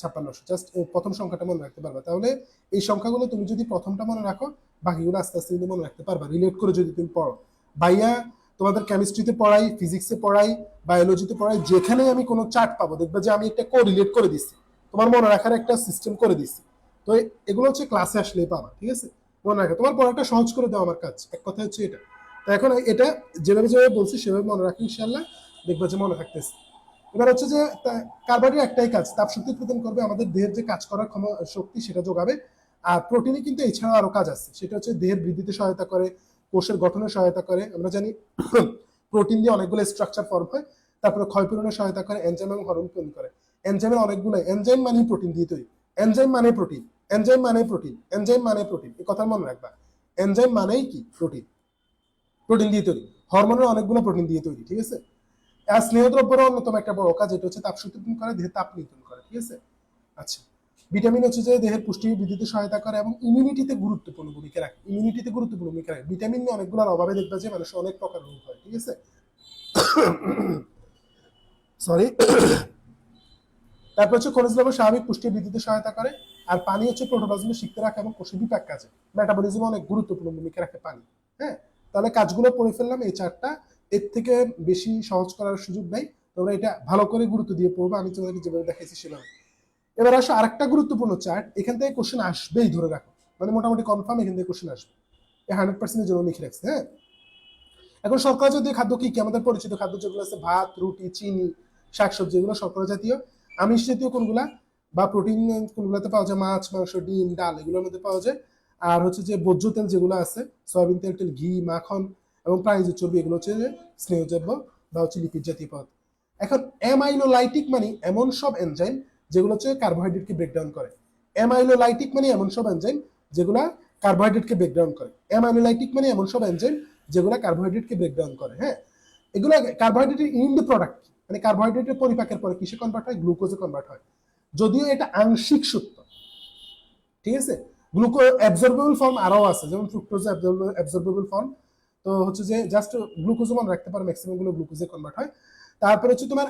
56। জাস্ট প্রথম সংখ্যাটা মনে রাখতে পারবা। তাহলে এই সংখ্যাগুলো তুমি যদি প্রথমটা মনে রাখো, বাকিগুলো আস্তে আস্তে কিন্তু মনে রাখতে পারবা রিলেট করে যদি তুমি পড়ো। ভাইয়া তোমাদের কেমিস্ট্রিতে পড়াই, ফিজিক্সে পড়াই, বায়োলজিতে পড়াই, যেখানে আমি কোনো চার্ট পাবো দেখবে যে আমি একটা কোরিলেট করে দিচ্ছি, তোমার মনে রাখার একটা সিস্টেম করে দিচ্ছি। তো এগুলো হচ্ছে ক্লাসে আসলেই পাবা, ঠিক আছে? মনে রাখা, তোমার পড়াটা সহজ করে দাও আমার কাজ, এক কথা হচ্ছে এটা। তো এখন এটা যেভাবে যেভাবে বলছি সেভাবে মনে রাখি, ইনশাল্লাহ দেখবে যে মনে থাকতেছে। এবার হচ্ছে যে কার্বোহাইড্রেট একটাই কাজ, তাপ শক্তি প্রদান করবে, আমাদের দেহের যে কাজ করার শক্তি সেটা যোগাবে। আর প্রোটিনে কিন্তু এছাড়াও আরো কাজ আছে, সেটা হচ্ছে দেহের বৃদ্ধিতে সহায়তা করে, কোষের গঠনে সহায়তা করে। আমরা জানি প্রোটিন দিয়ে অনেকগুলো স্ট্রাকচার ফর্ম হয়, তারপরে ক্ষয়পূরণে সহায়তা করে, এনজাইম এবং হরমোন তৈরি করে। এনজাইমের অনেকগুলো, এনজাইম মানে প্রোটিন দিয়ে তৈরি, এনজাইম মানে প্রোটিন, এনজাইম মানে প্রোটিন, এনজাইম মানে প্রোটিন, এই কথা মনে রাখবা। এনজাইম মানেই কি? প্রোটিন, প্রোটিন দিয়ে তৈরি। হরমোনের অনেকগুলো প্রোটিন দিয়ে তৈরি, ঠিক আছে? আর স্নেহদ্রব্যের অন্যতম একটা বড় কাজ, এটা হচ্ছে তাপ শক্তি করে, দেহের তাপ নিয়ন্ত্রণ করে, ঠিক আছে? আচ্ছা, ভিটামিন হচ্ছে যে দেহের পুষ্টি বৃদ্ধিতে সহায়তা করে এবং ইমিউনিটিতে গুরুত্বপূর্ণ ভূমিকা রাখে। ইমিউনিটিতে গুরুত্বপূর্ণ ভূমিকা রাখে। ভিটামিন অনেকগুলোর অভাবে দেখবে যে মানুষের অনেক প্রকার রোগ হয়, ঠিক আছে? সরি। তারপর হচ্ছে খনিজ লবণ স্বাভাবিক পুষ্টি বৃদ্ধিতে সহায়তা করে। আর পানি হচ্ছে প্রোটোপ্লাজমে শিখতে রাখে এবং কোষে বিপাক কাজে, মেটাবলিজমে অনেক গুরুত্বপূর্ণ ভূমিকা রাখে পানি। হ্যাঁ, তাহলে কাজগুলো পড়ে ফেললাম এই চারটা, এর থেকে বেশি সহজ করার সুযোগ নাই। তোমরা এটা ভালো করে গুরুত্ব দিয়ে পড়বে, আমি তোমাদেরকে যেভাবে দেখাইছি সেভাবে। এবার আসো আরেকটা গুরুত্বপূর্ণ চার্ট, এখান থেকে কোশ্চেন আসবেই ধরে রাখো, মানে মোটামুটি কনফার্ম এখান থেকে কোশ্চেন আসবে, 100% জন্য লিখে রাখছে। হ্যাঁ, এখন শর্করা জাতীয় খাদ্য কি কি? আমাদের পরিচিত খাদ্য যেগুলো আছে ভাত, রুটি, চিনি, শাকসবজি, এগুলো শর্করা জাতীয়। আমিষ জাতীয় কোনগুলা বা প্রোটিন কোনগুলাতে পাওয়া যায়? মাছ, মাংস, ডিম, ডাল, এগুলোর মধ্যে পাওয়া যায়। আর হচ্ছে যে ভোজ্য তেল যেগুলো আছে, সয়াবিন তেল, ঘি, মাখন এবং প্রাণীজ চর্বি, এগুলো হচ্ছে যে স্নেহদ্রব্য বা হচ্ছে লিপিড জাতীয় পদার্থ। এখন অ্যামাইনোলাইটিক মানে এমন সব এনজাইম যেগুলো হচ্ছে কার্বোহাইড্রেটকে ব্রেকডাউন করে। অ্যামাইনোলাইটিক মানে এমন সব এনজাইম যেগুলা কার্বোহাইড্রেটকে ব্রেকডাউন করে। অ্যামাইনোলাইটিক মানে এমন সব এনজাইম যেগুলো কার্বোহাইড্রেটকে ব্রেকডাউন করে। হ্যাঁ, এগুলো কার্বোহাইড্রেটের ইন্ড প্রোডাক্ট, মানে কার্বোহাইড্রেটের পরিপাকের পরে কিসে কনভার্ট হয়? গ্লুকোজে কনভার্ট হয়। যদিও এটা আংশিক সত্য, ঠিক আছে? গ্লুকোজ অ্যাবজর্বেবল ফর্ম আরও আছে, যেমন ফ্রুক্টোজ অ্যাবজর্বেবল ফর্ম। তো হচ্ছে যে জাস্ট গ্লুকোজও মনে রাখতে পারো, ম্যাক্সিমাম গুলো গ্লুকোজে কনভার্ট হয়। তারপরে হচ্ছে তোমার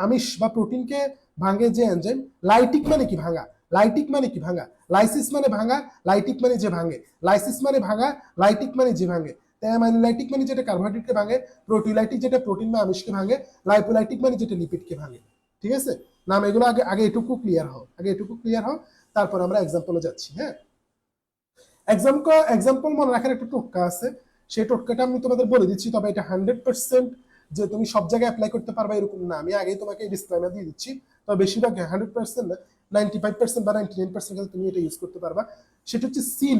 আমিষ বা প্রোটিনকে ভাঙে যে এনজাইম, লাইটিক মানে কি? ভাঙা। লাইটিক মানে কি? ভাঙা। লাইসিস মানে ভাঙা, লাইটিক মানে যে ভাঙে। লাইসিস মানে ভাঙা, লাইটিক মানে যে ভাঙে। অ্যামাইনোলাইটিক মানে যেটা কার্বোহাইড্রেটকে ভাঙে, প্রোটিওলাইটিক যেটা প্রোটিন বা আমিষকে ভাঙে, লাইপোলাইটিক মানে যেটা লিপিডকে ভাঙে, ঠিক আছে? নাম এগুলো আগে আগে এটুকু ক্লিয়ার হও, আগে এটুকু ক্লিয়ার হও, তারপর আমরা এক্সাম্পলে যাচ্ছি। হ্যাঁ, এক্সাম্পল মনে রাখার একটা টোটকা আছে, সেই টোটকাটা আমি তোমাদের বলে দিচ্ছি, তবে এটা 100% যে তুমি সব জায়গায় অ্যাপ্লাই করতে পারবে এরকম না, আমি আগেই তোমাকে ডিসক্লেমার দিয়ে দিচ্ছি। তবে বেশিরভাগ 100% না, 95% বা 99% তুমি এটা ইউজ করতে পারবা। সেটা হচ্ছে সিন,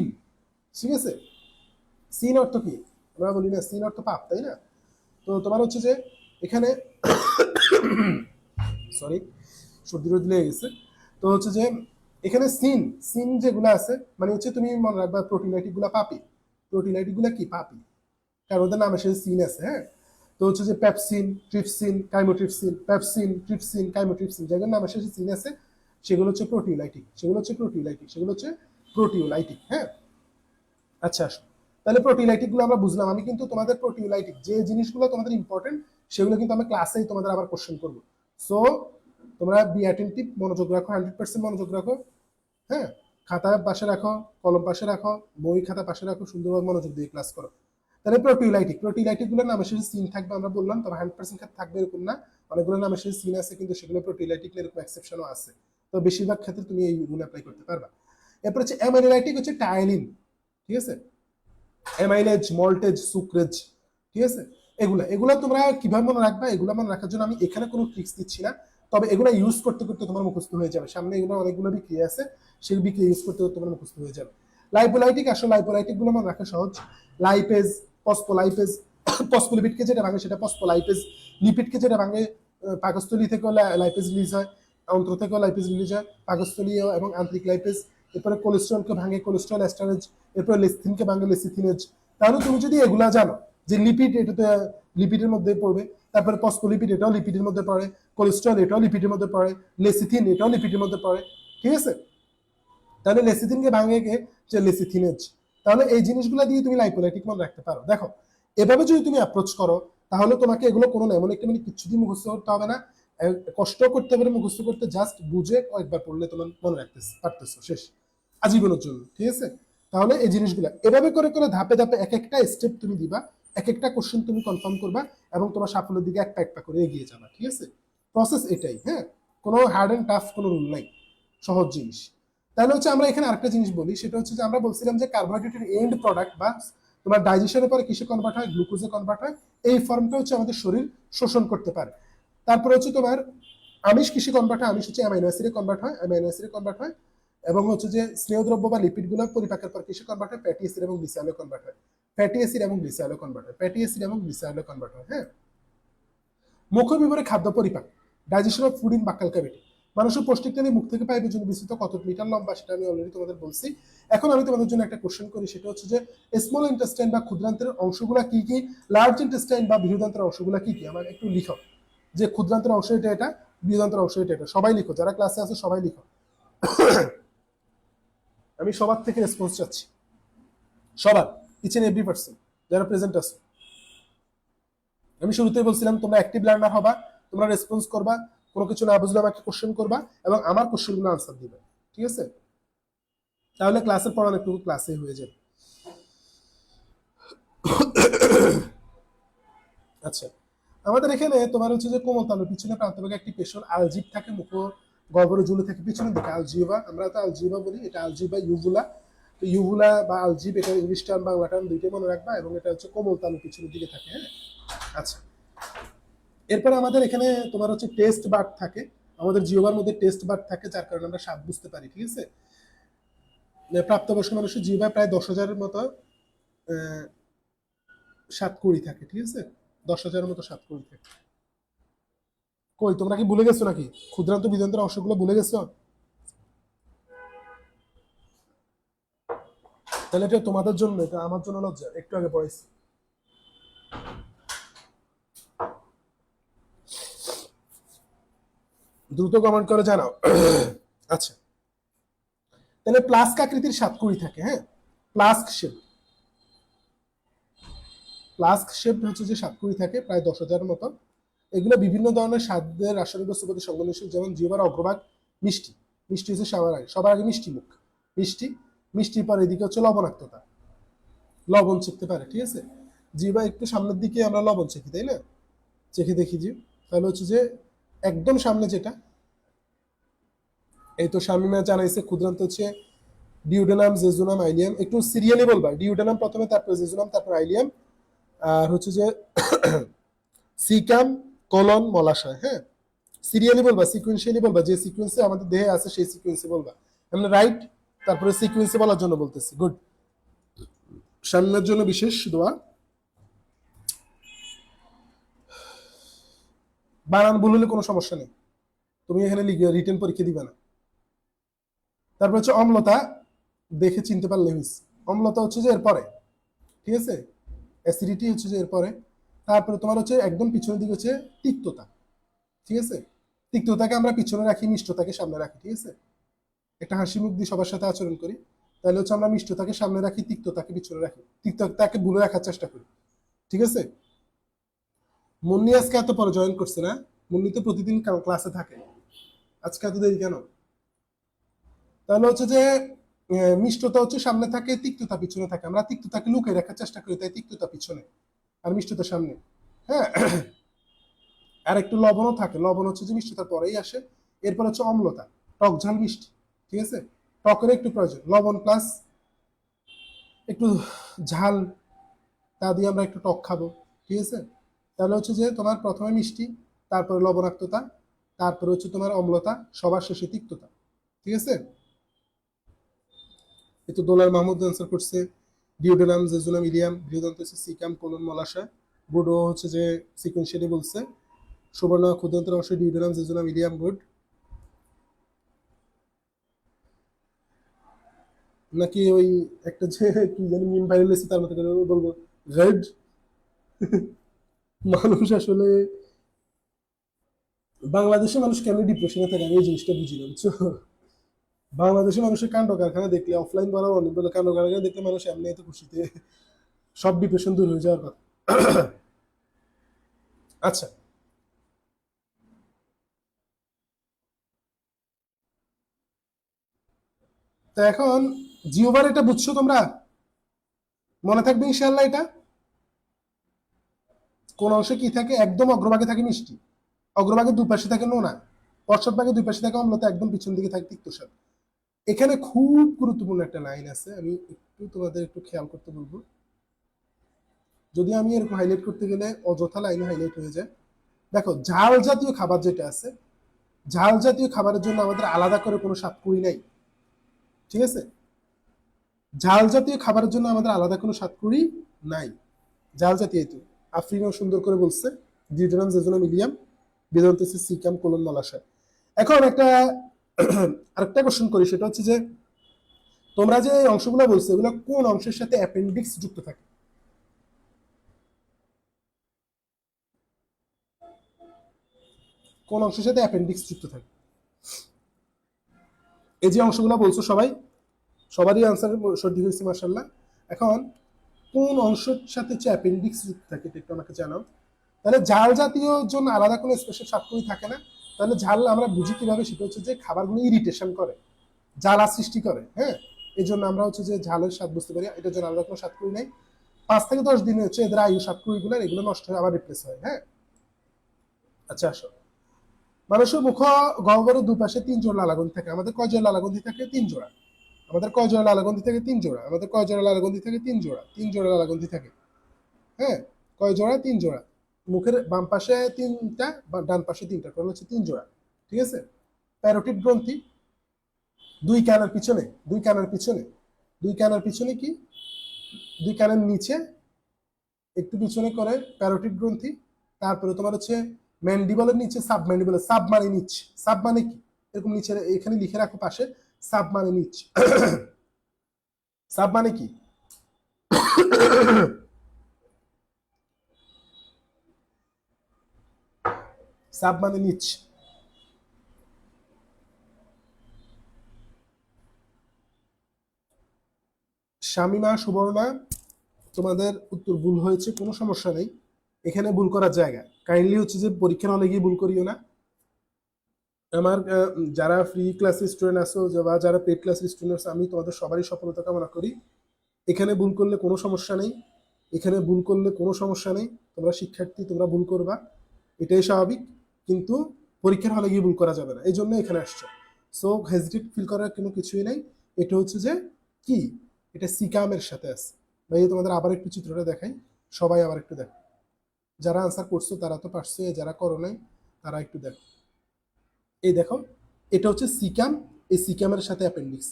ঠিক আছে? সিন অর্থ কি? আমরা বলি না সিন অর্থ পাপ, তাই না? তো তোমার হচ্ছে যে এখানে সরি, সর্দি রোদ লেগে গেছে। তো হচ্ছে যে এখানে সিন, সিন যেগুলো আছে মানে হচ্ছে তুমি মনে রাখবা প্রোটিনাইটিক গুলা পাপি। প্রোটিনাইটিক গুলা কি? পাপি, কারণ ওদের নামে সে সিন আছে। হ্যাঁ, তো হচ্ছে যে pepsin, trypsin, chymotrypsin, pepsin, trypsin, chymotrypsin, যেগুলোর নামে শেষে সিন আছে সেগুলো হচ্ছে প্রোটিওলাইটিক, সেগুলো হচ্ছে প্রোটিওলাইটিক, সেগুলো হচ্ছে প্রোটিওলাইটিক। হ্যাঁ, আচ্ছা আসো, তাহলে প্রোটিওলাইটিক গুলো আমরা বুঝলাম। আমি কিন্তু তোমাদের প্রোটিওলাইটিক যে জিনিসগুলো তোমাদের ইম্পর্টেন্ট সেগুলো কিন্তু আমি ক্লাসেই তোমাদের আবার কোশ্চেন করবো। সো তোমরা বি অ্যাটেন্টিভ, মনোযোগ রাখো, 100% মনোযোগ রাখো। হ্যাঁ, খাতা পাশে রাখো, কলম পাশে রাখো, বই খাতা পাশে রাখো, সুন্দরভাবে মনোযোগ দিয়ে ক্লাস করো। তাহলে প্রোটিওলাইটিক, প্রোটিওলাইটিক গুলোর নামে শেষে সিন থাকবে আমরা বললাম, তবে 100% থাকবে এরকম না, অনেকগুলো নামে শেষে সিন আছে, কিন্তু সেগুলো প্রোটিওলাইটিক এরকম এক্সেপশনও আছে। তো বেশিরভাগ ক্ষেত্রে তুমি এই রুল অ্যাপ্লাই করতে পারবা। এরপর হচ্ছে অ্যামাইনোলাইটিক, হচ্ছে টায়ালিন, ঠিক আছে? অ্যামাইলেজ, মল্টেজ, সুক্রেজ, ঠিক আছে? এগুলা এগুলা তোমরা কিভাবে মনে রাখবা? এগুলা মনে রাখার জন্য আমি এখানে কোনো ট্রিক্স দিচ্ছি না, তবে এগুলো ইউজ করতে করতে তোমার মুখস্থ হয়ে যাবে। সামনে এগুলো অনেকগুলো বিক্রি আছে, সেই বিক্রি ইউজ করতে করতে তোমার মুখস্থ হয়ে যাবে। লাইপোলাইটিক, আসলে লাইপোলাইটিক গুলো মনে রাখা সহজ। লাইপেজ, ফসফোলাইপেজ, ফসফোলিপিডকে যেটা ভাঙে সেটা ফসফোলাইপেজ, লিপিডকে যেটা ভাঙে পাকস্থলী থেকেও লাইপেজ রিলিজ হয়, অন্ত্র থেকেও লাইপেজ রিলিজ হয়, পাকস্থলী এবং আন্তরিক লাইপেজ। এরপরে কোলেস্ট্রলকে ভাঙে কোলেস্ট্রল এস্টারেজ, এরপরে লেসিথিনকে ভাঙে লেসিথিনেজ। তাহলে তুমি যদি এগুলা জানো যে লিপিড, এটা তো লিপিডের মধ্যে পড়বে, তারপরে ফসফোলিপিড এটাও লিপিডের মধ্যে পড়ে, কোলেস্ট্রল এটাও লিপিডের মধ্যে পড়ে, লেসিথিন এটাও লিপিডের মধ্যে পড়ে, ঠিক আছে? তাহলে লেসিথিনকে ভাঙে কে? যে লেসিথিনেজ। তাহলে এই জিনিসগুলো দিয়ে তুমি লাইপোলাইটিক মনে রাখতে পারো। দেখো, এভাবে যদি তুমি অ্যাপ্রোচ করো তাহলে তোমাকে এগুলো কোনো নেমোনিকটা মানে কিছু দিয়ে মুখস্থ করতে হবে না, কষ্ট করতে হবে না মুখস্থ করতে, জাস্ট বুঝে কয়েকবার পড়লে তোমার মনে রাখতেছে পারতেছো, শেষ, আজীবনের জন্য। ঠিক আছে? তাহলে এই জিনিসগুলো এভাবে করে করে ধাপে ধাপে এক একটা স্টেপ তুমি দিবা, এক একটা কোশ্চেন তুমি কনফার্ম করবা, এবং তোমার সাফল্যের দিকে একটা একটা করে এগিয়ে যাবা। ঠিক আছে? প্রসেস এটাই। হ্যাঁ, কোনো হার্ড অ্যান্ড টাফ কোনো রুল নাই, সহজ জিনিস। তাহলে হচ্ছে আমরা এখানে আরেকটা জিনিস বলি, সেটা হচ্ছে যে আমরা বলছিলাম যে কার্বোহাইড্রেটের এন্ড প্রোডাক্ট বা তোমার ডাইজেশনের পরে কিসে কনভার্ট হয়, গ্লুকোজে কনভার্ট হয়। এই ফর্মটা হচ্ছে আমাদের শরীর শোষণ করতে পারে। তারপরে হচ্ছে তোমার আমিষ কিসে কনভার্ট হয়, আমিষ হচ্ছে অ্যামাইনো অ্যাসিডে কনভার্ট হয়, অ্যামাইনো অ্যাসিডে কনভার্ট হয়। এবং হচ্ছে যে স্নেহদ্রব্য বা লিপিডগুলো পরিপাকের পর কিসে কনভার্ট হয়, ফ্যাটি অ্যাসিড এবং গ্লিসারলে কনভার্ট হয়, ফ্যাটি অ্যাসিড এবং গ্লিসারলে কনভার্ট হয়, ফ্যাটি অ্যাসিড এবং গ্লিসারলে কনভার্ট হয়। হ্যাঁ, মুখবিবরে খাদ্য পরিপাক, digestion of food in buccal cavity, মানুষের পৌষ্টিকটা নিয়ে মুখ থেকে পাইপের জন্য বিস্তৃত কত মিটার লম্বা সেটা আমি অলরেডি তোমাদের বলছি। এখন আমি তোমাদের জন্য একটা কোশ্চেন করি, সেটা হচ্ছে যে স্মল ইন্টেস্টাইন বা ক্ষুদ্রান্তের অংশগুলা কি কি, লার্জ ইন্টেস্টাইন বা বৃহদান্তের অংশগুলা কি কি, আমার একটু লিখো যে ক্ষুদ্রান্তের অংশ এটা এটা, বৃহদান্তের অংশ এটা এটা, সবাই লিখো, যারা ক্লাসে আছে সবাই লিখো। আমি সবার থেকে রেসপন্স চাচ্ছি, সবার, ইচ এন্ড এভরি পার্সন যারা প্রেজেন্ট আছে। আমি শুরুতেই বলছিলাম তোমরা অ্যাক্টিভ লার্নার হবা, তোমরা রেসপন্স করবা, কোনো কিছু না বুঝলে আমাকে কোশ্চেন করবা এবং আমার কোশ্চেনগুলো আনসার দিবে। ঠিক আছে? তাহলে ক্লাসের পড়ানো একটু ক্লাসে হয়ে যাবে। আচ্ছা, আমাদের এখানে তোমার হচ্ছে যে কোমল তালুর পিছনে প্রান্তভাগে একটি পেশন আলজিভ থাকে, মুখ গহ্বরে ঝুলে থাকে পিছনের দিকে আলজিবা, আমরা তো আলজিবা বলি, এটা আলজিবা ইউভুলা। তো ইউভুলা বা আলজিব, এটা ইংলিশ টার্ম বাংলা টার্ম দুইটাই মনে রাখবা, এবং এটা হচ্ছে কোমল তালু পিছনের দিকে থাকে। হ্যাঁ, আচ্ছা, এরপরে আমাদের এখানে তোমার হচ্ছে টেস্ট বার্ড থাকে, আমাদের জিহ্বার মধ্যে টেস্ট বার্ড থাকে, যার কারণে আমরা স্বাদ বুঝতে পারি। ঠিক আছে? প্রাপ্তবয়স্ক মানুষের জিহ্বায় প্রায় 10,000-এর মতো স্বাদকুড়ি থাকে। ঠিক আছে? 10,000-এর মতো স্বাদকুড়ি থাকে। কই, তোমরা কি ভুলে গেছো নাকি ক্ষুদ্রান্ত বৃহদান্তের অংশগুলো ভুলে গেছো? তাহলে এটা তোমাদের জন্য, এটা আমার জন্য লজ্জা, একটু আগে পড়াইছি। দ্রুত কমেন্ট করে জানাও। আচ্ছা, তাহলে প্লাস্ক আকৃতির সাতকুড়ি থাকে। হ্যাঁ, প্লাস্ক শেপ, প্লাস্ক শেপ হচ্ছে যে সাতকুড়ি থাকে প্রায় 10,000-এর মতো। এগুলো বিভিন্ন ধরনের স্বাদের রাসায়নিক বস্তুর প্রতি সংবেদনশীল, যেমন জিহ্বার অগ্রভাগ মিষ্টি, মিষ্টি হচ্ছে সবার আগে মিষ্টি মুখ, মিষ্টি, মিষ্টির পর এদিকে হচ্ছে লবণাক্ততা, লবণ চেখতে পারে। ঠিক আছে? জিহ্বা একটু সামনের দিকে আমরা লবণ চেখি, তাই না? চেখে দেখি যে, তাহলে হচ্ছে যে একদম সামনে যেটা, এই তো শামিমা জানাইছে ক্ষুদ্রান্ত হচ্ছে ডিউডেনাম, জেজুনাম, আইলিয়াম। একটু সিরিয়ালি বলবা, ডিউডেনাম প্রথমে, তারপর জেজুনাম, তারপর আইলিয়াম, আর হচ্ছে যে সিকাম, কলন, মলাশয়। হ্যাঁ, সিরিয়ালি বলবা, সিকুয়েন্সিয়ালি বলবা, যে সিকুয়েন্সে আমাদের দেহে আছে সেই সিকুয়েন্সে বলবা। আমরা রাইট, তারপরে সিকুয়েন্সে বলার জন্য বলতেছি। গুড, শামিমের জন্য বিশেষ দোয়া। বানান ভুল হলে কোনো সমস্যা নেই, তুমি এখানে লিখে রিটেন পরীক্ষা দিবে না। তারপর হচ্ছে অম্লতা, দেখে চিনতে পারলে হয়েছে, অম্লতা হচ্ছে যে এরপরে। ঠিক আছে? অ্যাসিডিটি হচ্ছে যে এরপরে। তারপরে তোমার হচ্ছে একদম পিছনের দিকে হচ্ছে তিক্ততা। ঠিক আছে? তিক্ততাকে আমরা পিছনে রাখি, মিষ্টতাকে সামনে রাখি। ঠিক আছে? একটা হাসি মুখ দিয়ে সবার সাথে আচরণ করি, তাহলে হচ্ছে আমরা মিষ্টতাকে সামনে রাখি, তিক্ততাকে পিছনে রাখি, তিক্ততাকে ভুলে রাখার চেষ্টা করি। ঠিক আছে? মুন্নি আজকে এত পরে জয়েন করছে না? মুন্নি তো প্রতিদিন ক্লাসে থাকে, আজকে এত দেরি কেন? তাহলে হচ্ছে যে মিষ্টতা হচ্ছে সামনে থাকে, তিক্ততা পিছনে থাকে, আমরা তিক্ততাকে লুকিয়ে রাখার চেষ্টা করি, তাই তিক্ততা পিছনে আর মিষ্টতা সামনে। হ্যাঁ, আর একটু লবণও থাকে, লবণ হচ্ছে যে মিষ্টতার পরেই আসে। এরপর হচ্ছে অম্লতা, টক ঝাল মিষ্টি। ঠিক আছে? টকের একটু প্রয়োজন, লবণ প্লাস একটু ঝাল, তা দিয়ে আমরা একটু টক খাবো। ঠিক আছে? তাহলে হচ্ছে যে তোমার প্রথমে মিষ্টি, তারপরে লবণাক্ততা, তারপরে হচ্ছে তোমার অম্লতা, সবার শেষে তিক্ততা। ঠিক আছে? এই তো দোলার মাহমুদ আনসার করছে ডিওডেনাম, জেজুনাম, ইলিয়াম, বৃহদান্ত হচ্ছে সিকাম, কোলন, মলাশয়। বুডো হচ্ছে যে সিকুয়েন্সিয়ালি বলছে। সুবর্ণ ক্ষুদ্রান্তের অংশ ডিওডেনাম, জেজুনাম, ইলিয়াম। গুড। নাকি ওই একটা যে কি জানি মিম ভাইরাল হয়েছে তার মতো করে বলবো রেড। মানুষ আসলে, বাংলাদেশে মানুষ কেন ডিপ্রেশনে থাকে আমি এই জিনিসটা বুঝি না, বুঝছো? বাংলাদেশে মানুষের কাণ্ড কারখানা দেখলে, অফলাইন বলা অনেক বলে, কাণ্ড কারখানা দেখলে মানুষ এমনি এত খুশিতে সব ডিপ্রেশন দূর হয়ে যাওয়ার কথা। আচ্ছা, তো এখন জিওবার এটা বুঝছো তোমরা? মনে থাকবে ইনশাআল্লাহ এটা? কোন অংশে কি থাকে? একদম অগ্রভাগে থাকে মিষ্টি, অগ্রভাগে দুই পাশে থাকে নোনা, পশ্চাৎ ভাগে দুই পাশে থাকে অম্লতা, একদম পিছন দিকে থাকে তিক্তস্বাদ। এখানে খুব গুরুত্বপূর্ণ একটা লাইন আছে, আমি একটু তোমাদের একটু খেয়াল করতে বলবো। যদি আমি এরকম হাইলাইট করতে গেলে অযথা লাইনে হাইলাইট হয়ে যায়। দেখো, ঝাল জাতীয় খাবার যেটা আছে, ঝাল জাতীয় খাবারের জন্য আমাদের আলাদা করে কোনো স্বাদকুড়ি নাই, ঠিক আছে? ঝাল জাতীয় খাবারের জন্য আমাদের আলাদা কোনো স্বাদকুড়ি নাই। ঝাল জাতীয় তো আফরিনও সুন্দর করে বলছে, ডিউটেরাম জেজুনাম মিলিয়াম বেদন্তেছে সিকাম কোলন মলাশয়। এখন একটা আরেকটা কোশ্চেন করি, সেটা হচ্ছে যে তোমরা যে অংশগুলো বলছো এগুলো কোন অংশের সাথে অ্যাপেন্ডিক্স যুক্ত থাকে? কোন অংশের সাথে অ্যাপেন্ডিক্স যুক্ত থাকে? এই যে অংশগুলো বলছো সবাই, সবারই আনসার সঠিক হয়েছে মার্শাল্লাহ। এখন কোন অংশের সাথে হচ্ছে অ্যাপেন্ডিক্স যুক্ত থাকে এটা একটু আমাকে জানাও। তাহলে ঝাল জাতীয় জন্য আলাদা কোনো স্পেশাল স্বাদকুড়ি থাকে না। তাহলে ঝাল আমরা বুঝি কিভাবে? সেটা হচ্ছে যে খাবারগুলো ইরিটেশন করে, জ্বালা সৃষ্টি করে, হ্যাঁ, এই জন্য আমরা হচ্ছে যে ঝালের স্বাদ বুঝতে পারি, এটার জন্য আলাদা কোনো স্বাদকুড়ি নেই। 5 থেকে 10 দিনে হচ্ছে এদের আয়ু স্বাদকুড়িগুলো এগুলো নষ্ট হয়ে আবার রিপ্লেস হয়, হ্যাঁ। আচ্ছা, আসো। মানুষের মুখ গহ্বরের দুপাশে 3 জোড়া লালাগ্রন্থি থাকে। আমাদের কয় জোড়া লালাগ্রন্থি থাকে? 3 জোড়া। আমাদের কয় জোড়া লালাগ্রন্থি থাকে? 3 জোড়া। আমাদের কয় জোড়া লালাগ্রন্থি থাকে? 3 জোড়া। 3 জোড়া লালাগ্রন্থি থাকে, হ্যাঁ। কয় জোড়া? 3 জোড়া। মুখের বাম পাশে 3টা, ডান পাশে 3টা, টোটাল হচ্ছে 3 জোড়া, ঠিক আছে। প্যারোটিড গ্রন্থি 2 কানের পিছনে, 2 কানের পিছনে, 2 কানের পিছনে কি, 2 কানের নিচে একটু পিছনে করে প্যারোটিড গ্রন্থি। তারপরে তোমার হচ্ছে ম্যান্ডিবলের নিচে সাবম্যান্ডিবলের, সাব মানে নিচ, সাব মানে কি এরকম নিচে এখানে লিখে রাখো পাশে, সাব মানে নিচ। সাব মানে কি? সাব মানে নিচ। শামিমা সুবর্ণা, তোমাদের উত্তর ভুল হয়েছে, কোনো সমস্যা নেই, এখানে ভুল করার জায়গা। কাইন্ডলি হচ্ছে যে পরীক্ষার হলে গিয়ে ভুল করিও না। আমার যারা ফ্রি ক্লাসের স্টুডেন্ট আছো বা যারা পেড ক্লাসের স্টুডেন্ট আছো, আমি তোমাদের সবারই সফলতা কামনা করি। এখানে ভুল করলে কোনো সমস্যা নেই, এখানে ভুল করলে কোনো সমস্যা নেই। তোমরা শিক্ষার্থী, তোমরা ভুল করবা, এটাই স্বাভাবিক। কিন্তু পরীক্ষার হলে গিয়ে ভুল করা যাবে না, এই জন্য এখানে আসছো। সো হেজিটেট ফিল করার কোনো কিছুই নেই। এটা হচ্ছে যে কি, এটা সিকামের সাথে আছে। ভাই তোমাদের আবার একটু চিত্রটা দেখাই, সবাই আবার একটু দেখো। যারা আনসার করছো তারা তো পারছো, যারা করো নাই তারা একটু দেখো। এই দেখো, এটা হচ্ছে সিকাম, এই সিকামের সাথে অ্যাপেন্ডিক্স।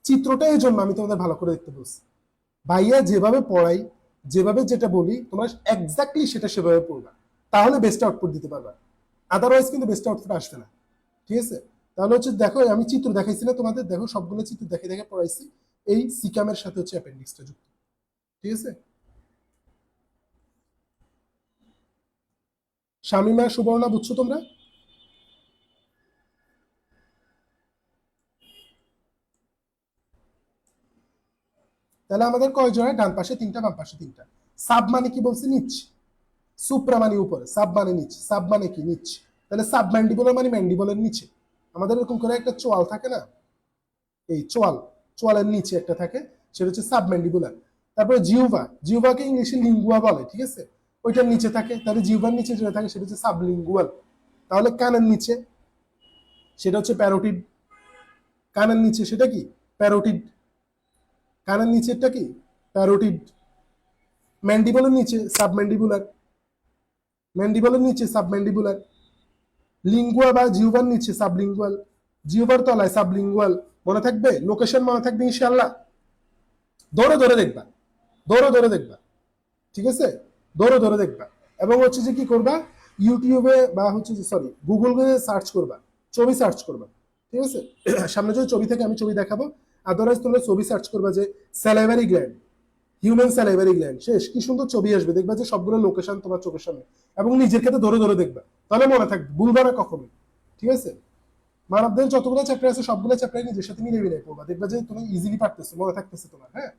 চিত্রটা এই জন্য আমি তোমাদের ভালো করে দেখতে বলছি। ভাইয়া যেভাবে পড়াই, যেভাবে যেটা বলি, তোমরা এক্স্যাক্টলি সেটা সেভাবে পড়বা, তাহলে বেস্ট আউটপুট দিতে পারবা। আদারওয়াইজ কিন্তু বেস্ট আউটপুট আসবে না, ঠিক আছে। তাহলে হচ্ছে দেখো, আমি চিত্র দেখাইছি না তোমাদের? দেখো, সবগুলো চিত্র দেখে দেখে পড়াইছি। এই সিকামের সাথে হচ্ছে অ্যাপেন্ডিক্সটা যুক্ত, ঠিক আছে। শামিমা সুবর্ণা, বুঝছো তোমরা? তাহলে আমাদের কয় জোড়া? ডান পাশে 3টা, বাম পাশে 3টা। সাব মানে কি বলছি? নিচ। সুপ্রা মানে উপরে, সাব মানে নিচ, সাব মানে কি? নিচ। তাহলে সাব ম্যান্ডিবুলার মানে ম্যান্ডিবলের নিচে। আমাদের এরকম করে একটা চোয়াল থাকে না, এই চোয়াল, চোয়ালের নিচে একটা থাকে, সেটা হচ্ছে সাব ম্যান্ডিবুলার। তারপরে জিহ্বা, জিহ্বাকে ইংলিশে লিঙ্গুয়া বলে, ঠিক আছে। ওইটার নিচে থাকে, তাহলে জিহ্বার নিচে যেটা থাকে সেটা হচ্ছে সাবলিঙ্গুয়াল। তাহলে কানের নিচে সেটা হচ্ছে প্যারোটিড। কানের নিচে সেটা কি? প্যারোটিড। কানের নিচেরটা কি? প্যারোটিড। ম্যান্ডিবলের নিচে সাবম্যান্ডিবুলার, ম্যান্ডিবলের নিচে সাবম্যান্ডিবুলার। লিঙ্গুয়া বা জিহ্বার নিচে সাবলিঙ্গুয়াল, জিহ্বার তলায় সাবলিঙ্গুয়াল। মনে থাকবে? লোকেশন মনে থাকবে ইনশাআল্লাহ। ধরে ধরে দেখবা, ধরে ধরে দেখবা, ঠিক আছে। ধরে ধরে দেখবা। এবং হচ্ছে যে কি করবা, ইউটিউবে বা হচ্ছে যে সরি গুগলে সার্চ করবা, ছবি সার্চ করবা, ঠিক আছে। সামনে যদি ছবি থাকে আমি ছবি দেখাবো, আদারওয়াইজ তোমরা ছবি সার্চ করবা যে salivary gland, human salivary gland, শেষ কি সুন্দর ছবি আসবে, দেখবা যে সবগুলো লোকেশন তোমার চোখের সামনে। এবং নিজের ক্ষেত্রে ধরে ধরে দেখবা, তাহলে মনে থাকবে, ভুলবা না কখনো, ঠিক আছে। মানবদের যতগুলো চ্যাপ্টার আছে সবগুলো চ্যাপ্টার নিজের সাথে মিলে মিলে পড়বা, দেখবা যে তুমি ইজিলি পারতেছো, মনে থাকতেছে তোমার, হ্যাঁ।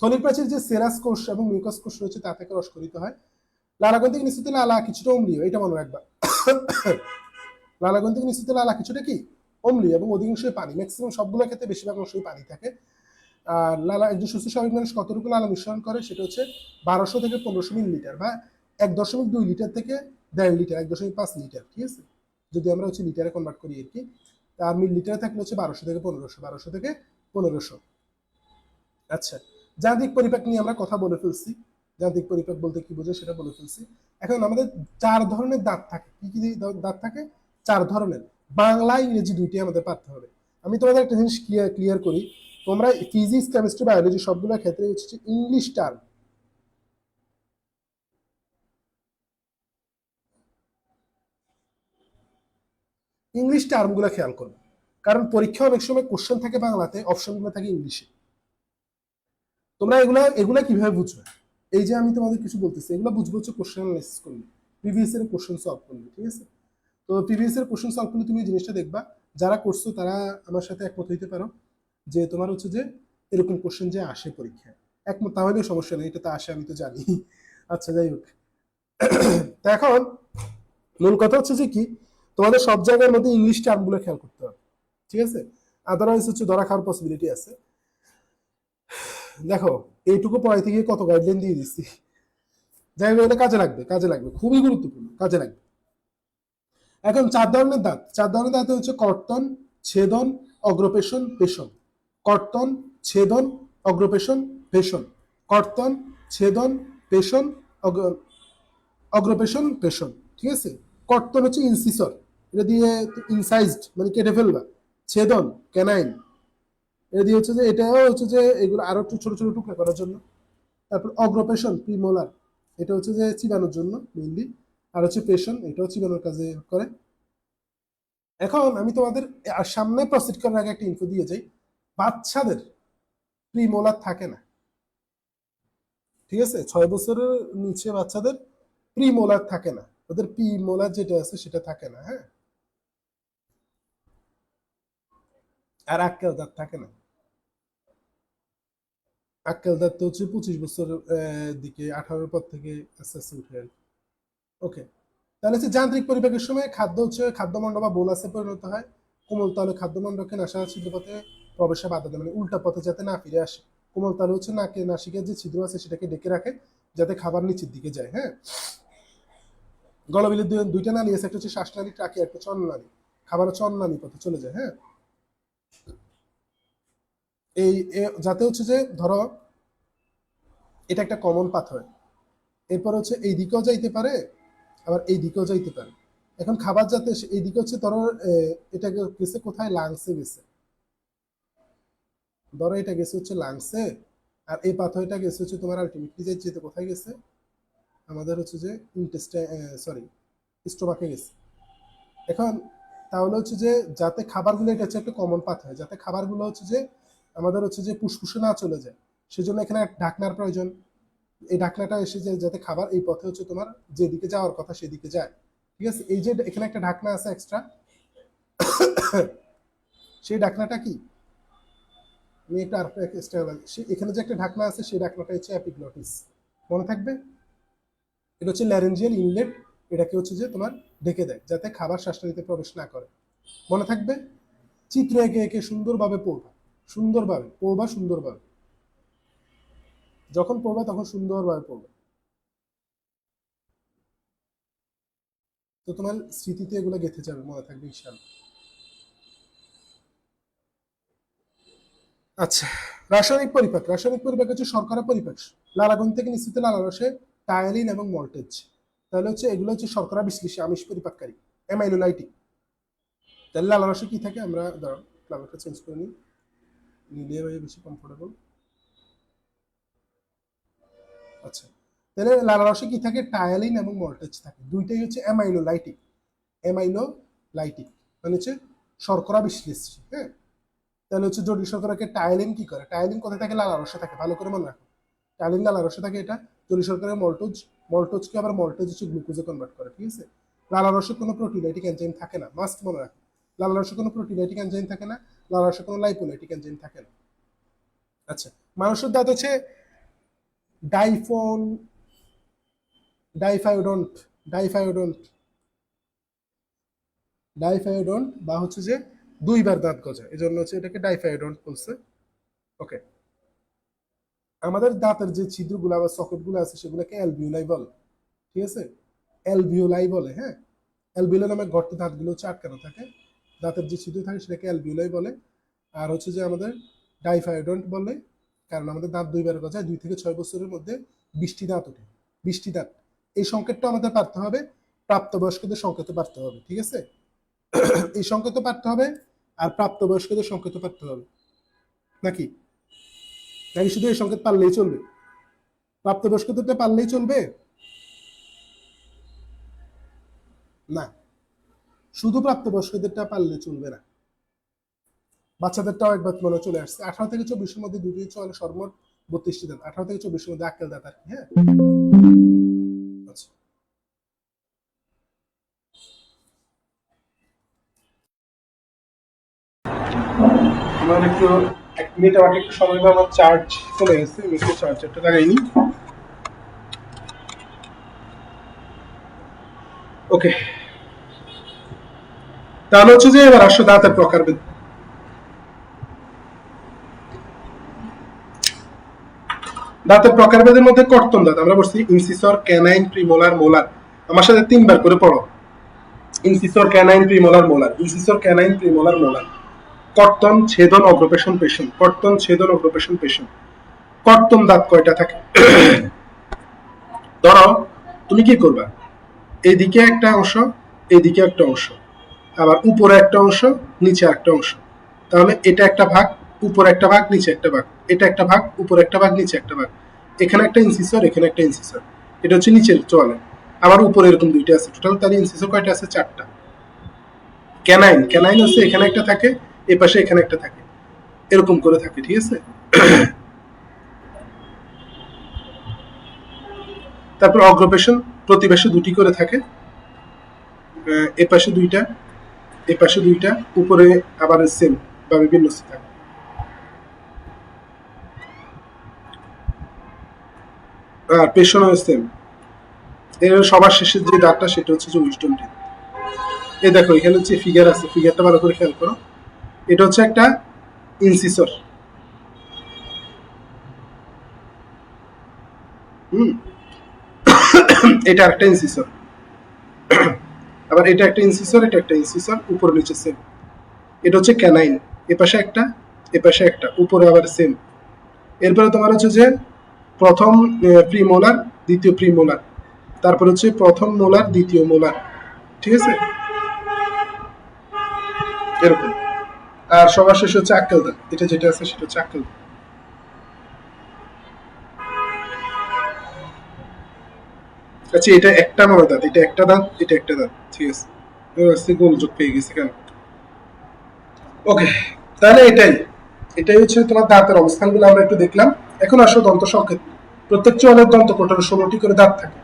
থলির প্রাচীর যে সেরাস কোষ এবং মিউকাস কোষ রয়েছে তা থেকে রসকরিত হয়। লালাগ্রন্থি থেকে নিঃসৃত লালা কিছুটা অম্লীয়, এটা মনে রাখবা। লালাগ্রন্থি থেকে নিঃসৃত লালা কিছুটা কি অম্লীয় এবং অধিকাংশই পানি, ম্যাক্সিমাম সবগুলোর ক্ষেত্রে বেশিরভাগ অংশই পানি থাকে। আর লালা একজন সুস্থ স্বাভাবিক মানুষ কতটুকু লালা নিঃসরণ করে, সেটা হচ্ছে 1200 থেকে 1500 মিলিলিটার, বা 1.2 লিটার থেকে 1.5 লিটার, 1.5 লিটার, ঠিক আছে, যদি আমরা হচ্ছে লিটারে কনভার্ট করি আর কি। আর মিলিলিটারে থাকলে হচ্ছে 1200 থেকে 1500, 1200 থেকে 1500। আচ্ছা, যান্ত্রিক পরিপাক নিয়ে আমরা কথা বলে ফেলছি। যান্ত্রিক পরিপাক বলতে কি বোঝায় সেটা বলে ফেলছি। এখন আমাদের 4 ধরনের দাঁত থাকে। কি কি দাঁত থাকে? 4 ধরনের। বাংলা ইংরেজি দুইটি আমাদের পারতে হবে। আমি তোমাদের একটা জিনিস ক্লিয়ার করি, তোমরা ফিজিক্স কেমিস্ট্রি বায়োলজি সবগুলোর ক্ষেত্রে হচ্ছে ইংলিশ টার্ম, ইংলিশ টার্মগুলো খেয়াল করবে, কারণ পরীক্ষা অনেক সময় কোশ্চেন থাকে বাংলাতে, অপশনগুলো থাকে ইংলিশে। তোমরা এগুলা এগুলা কিভাবে বুঝবে? এই যে আমি তোমাদের কিছু বলতেছি, এগুলো বুঝবো হচ্ছে কোশ্চেন অ্যানালাইসিস করলে, প্রিভিয়াস এর কোশ্চেন সলভ করলে, ঠিক আছে। তো প্রিভিয়াস এর কোশ্চেন সলভ করলে তুমি এই জিনিসটা দেখবা, যারা করছো তারা আমার সাথে একমত হইতে পারো যে তোমার হচ্ছে যে এরকম কোশ্চেন যে আসে পরীক্ষায়, একমত তাহলেও সমস্যা নেই, এটা তো আসে আমি তো জানি। আচ্ছা, যাই হোক। তো এখন মূল কথা হচ্ছে যে কি, তোমাদের সব জায়গার মধ্যে ইংলিশ টার্মগুলো খেয়াল করতে হবে, ঠিক আছে, আদারওয়াইজ হচ্ছে ধরা খাওয়ার পসিবিলিটি আছে। দেখো, এইটুকু পড়াইতে গিয়ে কত গাইডলাইন দিয়ে দিচ্ছি। যাই হোক, এটা কাজে লাগবে, কাজে লাগবে, খুবই গুরুত্বপূর্ণ, কাজে লাগবে। এখন 4 ধরনের দাঁত, 4 ধরনের দাঁত হচ্ছে কর্তন, ছেদন, অগ্রপেশন, পেশন। কর্তন, ছেদন, অগ্রপেশন, পেশন। কর্তন, ছেদন, পেশন, অগ্রপেশন, পেশন, ঠিক আছে। কর্তন হচ্ছে ইনসিসর, এটা দিয়ে ইনসাইজড মানে কেটে ফেলবা। ছেদন, ক্যানাইন, এটা দিয়ে হচ্ছে যে এটাও হচ্ছে যে এগুলো আরো একটু ছোট ছোট টুকরা করার জন্য। তারপর অগ্রপেশন, প্রিমোলার, এটা হচ্ছে যে চিবানোর জন্য মেইনলি। আর হচ্ছে পেশন, এটাও চিবানোর কাজে করে। এখন আমি তোমাদের সামনে প্রসিড করার আগে একটা ইনফো দিয়ে যাই, বাচ্চাদের প্রিমোলার থাকে না, ঠিক আছে, 6 বছরের নিচে বাচ্চাদের প্রিমোলার থাকে না, ওদের প্রিমোলার যেটা আছে সেটা থাকে না, হ্যাঁ। আর আক্কেল দাঁত থাকে না। আক্কেল দাঁত তো হচ্ছে 25 বছর দিকে, 18-র পর থেকে আস্তে আস্তে উঠে আর কি। ওকে, তাহলে হচ্ছে যান্ত্রিক পরিপাকের সময় খাদ্য হচ্ছে খাদ্যমণ্ড বা বোলাসে পরিণত হয়। কোমল তাহলে খাদ্যমণ্ডকে নাসা ছিদ্রপথে প্রবেশে বাধা দেয়, মানে উল্টা পথে যাতে না ফিরে আসে। কোমল তাহলে হচ্ছে নাকে নাসিকের যে ছিদ্র আছে সেটাকে ডেকে রাখে যাতে খাবার নিচের দিকে যায়, হ্যাঁ। গলবিলের দুইটা নালী আছে, একটা হচ্ছে শ্বাসনালী, ট্রাকে, একটা হচ্ছে অন্ননালী। খাবার হচ্ছে অন্ননালী পথে চলে যায়, হ্যাঁ। এই যাতে হচ্ছে যে ধরো এটা একটা কমন পাথ হয়, এরপর হচ্ছে এই দিকেও যাইতে পারে, আবার এই দিকেও যাইতে পারে। এখন খাবার যাতে এই দিকে হচ্ছে ধরো এটা গেছে কোথায়, লাংসে গেছে, ধরো এটা গেছে হচ্ছে লাংসে, আর এই পাথরটা গেছে হচ্ছে তোমার আলটিমেটলি যেতে কোথায় গেছে, আমাদের হচ্ছে যে ইন্টেস্টাইন, সরি, স্টোমাকে গেছে। এখন তাহলে হচ্ছে যে যাতে খাবারগুলো, এটা হচ্ছে একটা কমন পাথ হয়, যাতে খাবারগুলো হচ্ছে যে আমাদের হচ্ছে যে ফুসফুসে না চলে যায়, সেজন্য এখানে ঢাকনার প্রয়োজন। এই ঢাকনাটা এসে যে যাতে খাবার এই পথে হচ্ছে তোমার যেদিকে যাওয়ার কথা সেদিকে যায়, ঠিক আছে। এই যে এখানে একটা ঢাকনা আছে এক্সট্রা, সেই ঢাকনাটা কি, আমি একটা আর এক্সট্রা, এখানে যে একটা ঢাকনা আছে সেই ঢাকনাটা হচ্ছে অ্যাপিগ্লটিস, মনে থাকবে। এটা হচ্ছে ল্যারেঞ্জিয়াল ইনলেট, এটাকে হচ্ছে যে তোমার ঢেকে দেয় যাতে খাবার শ্বাসনালীতে প্রবেশ না করে, মনে থাকবে। চিত্র এঁকে এঁকে সুন্দরভাবে পড়বা, সুন্দরভাবে পড়বা, সুন্দরভাবে যখন পড়বা তখন সুন্দরভাবে পড়বা, তো তোমার স্মৃতিতে এগুলো গেঁথে যাবে, মনে থাকবে ইনশাআল্লাহ। আচ্ছা, রাসায়নিক পরিপাক, রাসায়নিক পরিপাক হচ্ছে শর্করা পরিপাক, লালাগ্রন্থি থেকে নিঃসৃত লালারসে টায়ালিন এবং মল্টেজ। তাহলে হচ্ছে এগুলো হচ্ছে শর্করা বিশ্লেষী আমিষ পরিপাককারী, অ্যামাইলোলাইটিক। তাহলে লালারসে কি থাকে, আমরা ধরো ফ্লাভারটা চেঞ্জ করে নিই, নিলে ভাই বেশি কমফোর্টেবল। আচ্ছা, তাহলে লালারসে কি থাকে, টায়ালিন এবং মল্টেজ থাকে, দুইটাই হচ্ছে অ্যামাইলোলাইটিক। অ্যামাইলোলাইটিক মানে হচ্ছে শর্করা বিশ্লেষী, হ্যাঁ। তাহলে হচ্ছে জটিল শর্করাকে টায়ালিন কি করে, টায়ালিন কোথায় থাকে, লালারসে থাকে, ভালো করে মনে রাখো। টায়ালিন লালারসে থাকে, এটা জটিল শর্করা মল্টোজ, মল্টোজকে আবার মল্টোজ হচ্ছে গ্লুকোজে কনভার্ট করে, ঠিক আছে। লালারসে কোনো প্রোটিলাইটিক এনজাইম থাকে না, মাস্ট মনে রাখো। লালারসে কোনো প্রোটিলাইটিক এনজাইম থাকে না, লালারসে কোনো লাইপোলাইটিক এনজাইম থাকে না। আচ্ছা, মানুষের দাঁত হচ্ছে ডাইফোন, ডাইফায়োডন্ট, ডাইফায়োডন্ট, ডাইফায়োডন্ট বা হচ্ছে যে দুইবার দাঁত গজা, এই জন্য হচ্ছে এটাকে ডাইফায়োডন্ট বলছে। ওকে, আমাদের দাঁতের যে ছিদ্রগুলো বা সকেটগুলো আছে সেগুলোকে অ্যালভিওলাই বলে, ঠিক আছে, অ্যালভিওলাই বলে। হ্যাঁ, অ্যালভিওলাই নামে গর্তে দাঁতগুলো হচ্ছে আটকানো থাকে, দাঁতের যে ছিদ্র থাকে সেটাকে অ্যালভিওলাই বলে। আর হচ্ছে যে আমাদের ডাইফায়োডন্ট বলে, কারণ আমাদের দাঁত দুইবার গজায়, 2 থেকে 6 বছরের মধ্যে 20টি দাঁত ওঠে, 20টি দাঁত। এই সংকেতটা আমাদের পারতে হবে, প্রাপ্তবয়স্কদের সংকেত পারতে হবে, ঠিক আছে, এই সংকেত পারতে হবে আর প্রাপ্তবয়স্কদের সংকেত পারতে হবে, নাকি নাকি শুধু এই সংকেত পারলেই চলবে? প্রাপ্তবয়স্কদেরটা পারলেই চলবে না, শুধু প্রাপ্তবয়স্কদেরটা পারলে চলবে না, বাচ্চাদেরটাও একবার মনে চলে আসছে। 18 থেকে 24-এর মধ্যে দুটি চলে, সর্বমোট 32টি দাঁত, 18 থেকে 24-এর মধ্যে আক্কেল দাঁত আর কি। হ্যাঁ, আচ্ছা, আমার একটু 1 মিনিট, আমাকে একটু সময় দাও, আমার চার্জ চলে গেছে, আমি একটু চার্জারটা লাগাইনি। ওকে, তাহলে হচ্ছে যে এবার আসো দাঁতের প্রকারভেদ। দাঁতের প্রকারভেদের মধ্যে কর্তন দাঁত আমরা বলছি ইনসিসর, ক্যানাইন, প্রিমোলার, মোলার। আমার সাথে 3বার করে পড়ো, incisor, canine, premolar, molar, incisor, canine, premolar, molar. কর্তন, ছেদন, অগ্রপেশন, পেশন, কর্তন, ছেদন, অগ্রপেশন, পেশন। কর্তন দাঁত কয়টা থাকে? ধরো তুমি কি করবা, এইদিকে একটা অংশ, এইদিকে একটা অংশ, আবার উপরে একটা অংশ, নিচে একটা অংশ। তাহলে এটা একটা ভাগ, উপরে একটা ভাগ, নিচে একটা ভাগ, এটা একটা ভাগ, উপরে একটা ভাগ, নিচে একটা ভাগ। এখানে একটা ইনসিসর, এখানে একটা ইনসিসর, এটা হচ্ছে নিচের চলে, আবার উপরে এরকম দুইটা আছে, টোটাল তাহলে ইনসিসর কয়টা আছে? 4টা। ক্যানাইন, ক্যানাইন হচ্ছে এখানে একটা থাকে, এ পাশে এখানে একটা থাকে, এরকম করে থাকে, ঠিক আছে। তারপর অগ্রপেশন, প্রতিবেশে 2টি করে থাকে, এ পাশে 2টা, এ পাশে 2টা, উপরে আবার সেম বা বিভিন্ন থাকে। আর পেশনও সেম। এর সবার শেষের যে দাঁতটা সেটা হচ্ছে যে উইজডম টিথ। এই দেখো এখানে হচ্ছে ফিগার আছে, ফিগারটা ভালো করে খেয়াল করো, এটা হচ্ছে একটা ইনসিসর, হুম, এটা একটা ইনসিসর, আবার এটা একটা ইনসিসর, এটা একটা ইনসিসর, উপর নিচে সেম। এটা হচ্ছে ক্যানাইন, এপাশে একটা, এপাশে একটা, উপরে আবার সেম। এরপরে তোমার হচ্ছে যে প্রথম প্রিমোলার, দ্বিতীয় প্রিমোলার, তারপর হচ্ছে প্রথম মোলার, দ্বিতীয় মোলার, ঠিক আছে, এরকম। আর সবার শেষ হচ্ছে আক্কেল দাঁত, এটা যেটা আছে সেটা হচ্ছে আক্কেল দাঁত। আচ্ছা, এটা একটা মনে দাঁত, এটা একটা দাঁত, এটা একটা দাঁত, ঠিক আছে, গোলযোগ পেয়ে গেছে কেন? ওকে, তাহলে এটাই এটাই হচ্ছে তোমার দাঁতের অবস্থানগুলো আমরা একটু দেখলাম। এখন আসো দন্ত সংকেত। প্রত্যেক চোয়ালের দন্ত কোটালে 16টি করে দাঁত থাকে,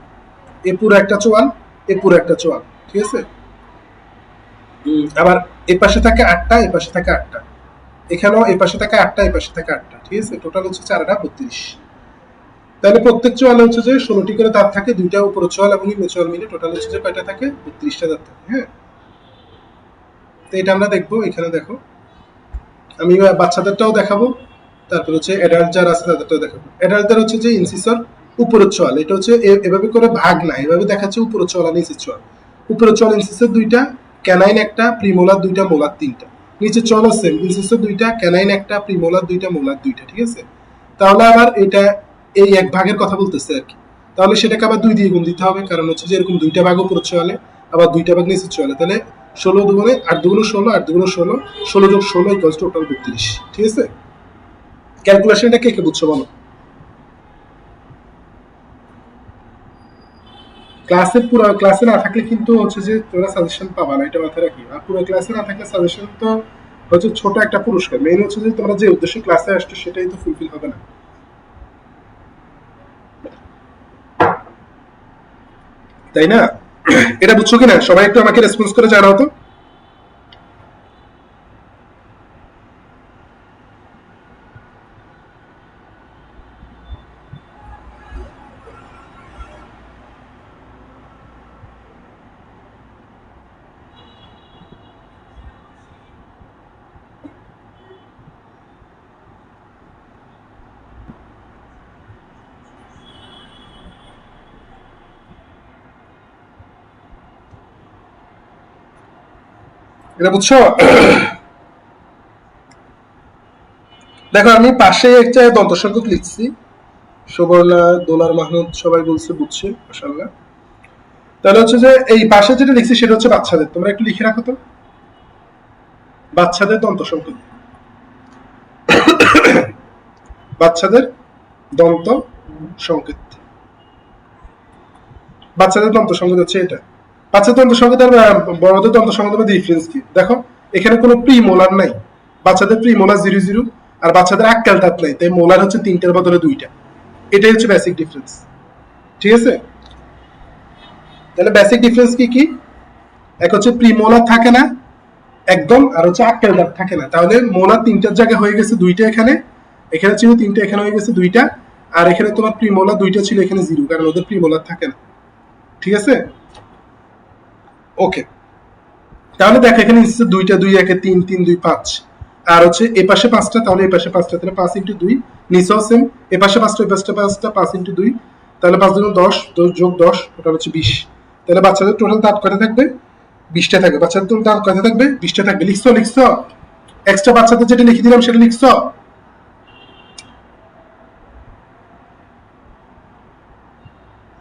এ পুরো একটা চোয়াল, এ পুরো একটা চোয়াল, ঠিক আছে। আবার এ পাশে থাকে 8টা, এ পাশে থাকে 8টা, এখানেও এ পাশে থাকে 8টা, এ পাশে থাকে 8টা, ঠিক আছে, টোটাল হচ্ছে 4টা 32। তাহলে প্রত্যেক চোয়ালে হচ্ছে যে 16টি করে দাঁত থাকে, 2টা উপর চোয়াল এবং নিম্ন চোয়াল মিলে টোটাল হচ্ছে যে কয়টা থাকে? 32টা দাঁত থাকে। হ্যাঁ, তো এটা আমরা দেখবো, এখানে দেখো আমি বাচ্চাদেরটাও দেখাবো, তারপর হচ্ছে অ্যাডাল্ট যারা আছে তাদেরটাও দেখাবো। অ্যাডাল্টদের হচ্ছে যে ইনসিসর, উপরের চোয়াল, এটা হচ্ছে এভাবে করে ভাগ না, এভাবে দেখাচ্ছে উপরের চোয়াল আর নিচের চোয়াল। উপরের চোয়াল ইনসিসর 2টা, ক্যানাইন একটা, প্রিমোলার 2টা, মোলার 3টা। নিচের চোয়াল সেম, ইনসিসর 2টা, ক্যানাইন একটা, প্রিমোলার 2টা, মোলার 2টা, ঠিক আছে। তাহলে আবার এটা এই এক ভাগের কথা বলতেছে আর কি, তাহলে সেটাকে আবার 2 দিয়ে গুণ দিতে হবে, কারণ হচ্ছে যে এরকম 2টা ভাগ উপরের চোয়ালে, আবার 2টা ভাগ নিচের চোয়ালে, তাহলে 16 দুগুণে 8 দুগুণে 16, 8 দুগুণে 16, 16 যোগ 16 ইকুয়ালস টোটাল 32, ঠিক আছে। ক্যালকুলেশনটা কে কে বুঝছো বলো? পুরো ক্লাসে না থাকলে কিন্তু হচ্ছে যে তোমরা সাজেশন পাবা না, এটা মাথায় রাখি। আর পুরো ক্লাসে না থাকলে সাজেশন তো হচ্ছে ছোট একটা পুরস্কার, মেইন হচ্ছে যে তোমরা যে উদ্দেশ্যে ক্লাসে আসছো সেটাই তো ফুলফিল হবে না, তাই না? এটা বুঝছো কিনা সবাই একটু আমাকে রেসপন্স করে জানাও তো। এটা বুঝছো? দেখো আমি পাশে একটা দন্ত সংখ্যক লিখছি, সুবর্ণা, দোলার, মাহমুদ সবাই বলছে বুঝছে, মাশাআল্লাহ। তাহলে হচ্ছে যে এই পাশে যেটা লিখছি সেটা হচ্ছে বাচ্চাদের, তোমরা একটু লিখে রাখো তো, বাচ্চাদের দন্ত সংখ্যক, বাচ্চাদের দন্ত সংকেত, বাচ্চাদের দন্ত সংকেত হচ্ছে এটা। বাচ্চাদের দন্ত সংকেত আর বড়দের দন্ত সংকেতের মধ্যে ডিফারেন্স কি দেখো, এখানে কোনো প্রি মোলার নাই, বাচ্চাদের প্রি মোলার 0 0 আর বাচ্চাদের আক্কাল দাঁত নাই, তাই মোলার হচ্ছে 3টার বদলে 2টা, এটাই হচ্ছে বেসিক ডিফারেন্স। ঠিক আছে, তাহলে বেসিক ডিফারেন্স কি কি? এক হচ্ছে প্রি মোলার থাকে না একদম, আর হচ্ছে আক্কাল দাঁত থাকে না। তাহলে মোলার 3টার জায়গায় হয়ে গেছে 2টা, এখানে এখানে ছিল 3টা, এখানে হয়ে গেছে 2টা, আর এখানে তোমার প্রি মোলার 2টা ছিল, এখানে 0, কারণ ওদের প্রি মোলার থাকে না। ঠিক আছে, ওকে। তাহলে দেখো এখানে 2টা, 2 1 3 3 2 5, আর হচ্ছে এ পাশে 5টা, তাহলে এ পাশে 5টা, তাহলে 5 × 2, নিচেও সেম, এ পাশে 5টা, এ পাশে 5টা, 5 × 2, তাহলে 5 × 10, 10 যোগ 10, ওটা হচ্ছে 20। তাহলে বাচ্চাদের টোটাল দাঁত কয়টা থাকবে? 20টা থাকবে। বাচ্চাদের টোটাল দাঁত কয়টা থাকবে? 20টা থাকবে। লিখছো? লিখছো? এক্সট্রা বাচ্চাদের যেটা লিখে দিলাম সেটা লিখছো?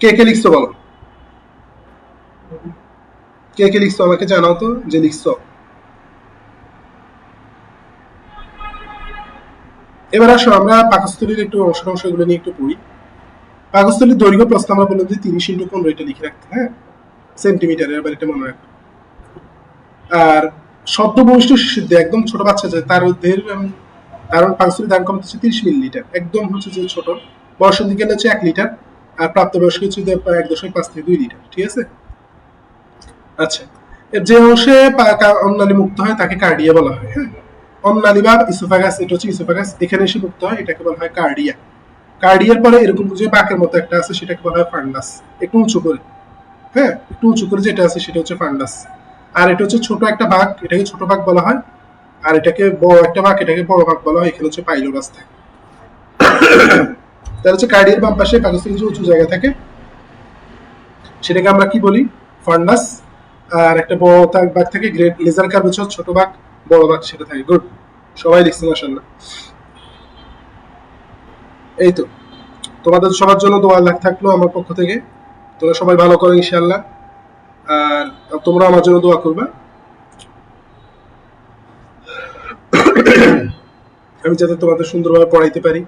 কে কে লিখছো বলো, কে কে লিখছো আমাকে জানাও তো যে লিখছো। এবার আসো আমরা পাকস্থলীর একটু অংশ এগুলো নিয়ে একটু পড়ি। পাকস্থলীর দৈর্ঘ্য প্রস্থ আমরা বললাম যে 30 × 15, এটা লিখে রাখতে, হ্যাঁ, সেন্টিমিটারে, এবার এটা মনে রাখবো। আর শব্দ বৈশিষ্ট্য শিশুদের একদম ছোট বাচ্চা যায় তার দেহের তার পাকস্থলীর ধারণ ক্ষমতা হচ্ছে 30 মিলিলিটার, একদম হচ্ছে যে ছোট। বয়সের দিকে হচ্ছে 1 লিটার, আর প্রাপ্তবয়স্ক হচ্ছে 1.5 থেকে 2 লিটার। ঠিক আছে, আচ্ছা। এর যে অংশে অন্নালী মুক্ত হয় তাকে কার্ডিয়া বলা হয়, হ্যাঁ। অন্নালী বা ইসোফাগাস, এটা হচ্ছে ইসোফাগাস, এখানে এসে মুক্ত হয়, এটাকে বলা হয় কার্ডিয়া। কার্ডিয়ার পরে এরকম যে বাঁকের মতো একটা আছে সেটাকে বলা হয় ফান্ডাস, একটু উঁচু করে, হ্যাঁ, একটু উঁচু করে যেটা আছে সেটা হচ্ছে ফান্ডাস। আর এটা হচ্ছে ছোট একটা ভাগ, এটাকে ছোট ভাগ বলা হয়, আর এটাকে বড় একটা ভাগ, এটাকে বড় ভাগ বলা হয়। এখানে হচ্ছে পাইলোরাস থাকে। তাহলে হচ্ছে কার্ডিয়ার বাম পাশে পাকস্থলী যে উঁচু জায়গা থাকে সেটাকে আমরা কি বলি? ফান্ডাস। আর একটা বড় ভাগ থাকে, গ্রেট লেজার কার্ভেচার, ছোট ভাগ, বড় ভাগ সেটা থাকে। গুড, সবাই লিখছে মাশাআল্লাহ। এই তো, তোমাদের সবার জন্য দোয়া থাকলো আমার পক্ষ থেকে, তোমরা সবাই ভালো করো ইনশাআল্লাহ, আর তোমরা আমার জন্য দোয়া করবে, আমি যাতে তোমাদের সুন্দরভাবে পড়াইতে পারি,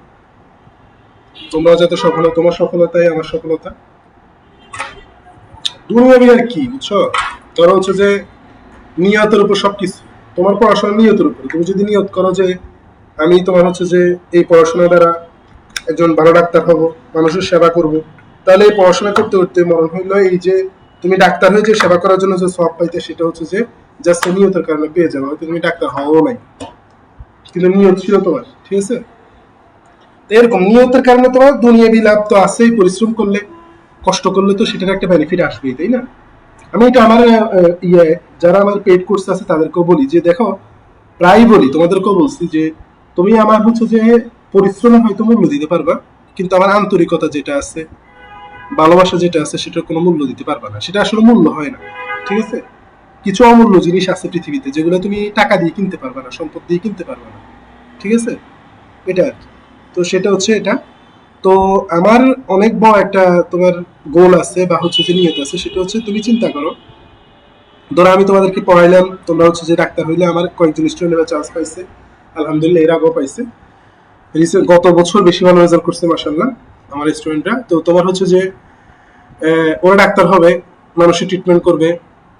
তোমরা যাতে সফল, তোমার সফলতাই আমার সফলতা। দুনিয়াবি আর কি, বুঝছো? ধরো হচ্ছে যে নিয়তের উপর সবকিছু, তোমার পড়াশোনা নিয়তের উপর। তুমি যদি নিয়ত করো যে আমি তোমার হচ্ছে যে এই পড়াশোনা দ্বারা একজন ভালো ডাক্তার হব, মানুষের সেবা করব, তাহলে এই পড়াশোনা করতে করতে মরণ হইলো এই যে তুমি ডাক্তার হয়ে যে সেবা করার জন্য যে সব পাইতে, সেটা হচ্ছে যে জাস্ট নিয়তের কারণে পেয়ে যাবে। হয়তো তুমি ডাক্তার হও নাই, কিন্তু নিয়ত ছিল তোমার। ঠিক আছে, এরকম নিয়তের কারণে তোমার দুনিয়াবি লাভ তো আছেই, পরিশ্রম করলে, কষ্ট করলে তো সেটার একটা বেনিফিট আসবেই, তাই না? আমি এটা আমার যারা আমার পেড কোর্স আছে তাদেরকেও বলি যে দেখো, প্রায় বলি, তোমাদেরকেও বলছি যে তুমি আমার হচ্ছে যে পরিশ্রমে হয়তো মূল্য দিতে পারবা, কিন্তু আমার আন্তরিকতা যেটা আছে, ভালোবাসা যেটা আছে, সেটার কোনো মূল্য দিতে পারবা না। সেটা আসলে মূল্য হয় না। ঠিক আছে, কিছু অমূল্য জিনিস আছে পৃথিবীতে যেগুলো তুমি টাকা দিয়ে কিনতে পারবা না, সম্পদ দিয়ে কিনতে পারবা না। ঠিক আছে, এটা আর কি। তো সেটা হচ্ছে এটা। তো আমার অনেক বড় একটা তোমার গোল আছে বা হচ্ছে যে নিয়ত আছে, সেটা হচ্ছে তুমি চিন্তা করো, ধরো আমি তোমাদেরকে পড়াইলাম, তোমরা হচ্ছে যে ডাক্তার হইলে, আমার কয়েকজন স্টুডেন্ট এবার চান্স পাইছে, আলহামদুলিল্লাহ, এর আগেও পাইছে। রিসেন্ট গত বছর বেশি ভালো রেজাল্ট করছে মাশাআল্লাহ আমার স্টুডেন্টরা। তো তোমার হচ্ছে যে ওরা ডাক্তার হবে, মানুষের ট্রিটমেন্ট করবে,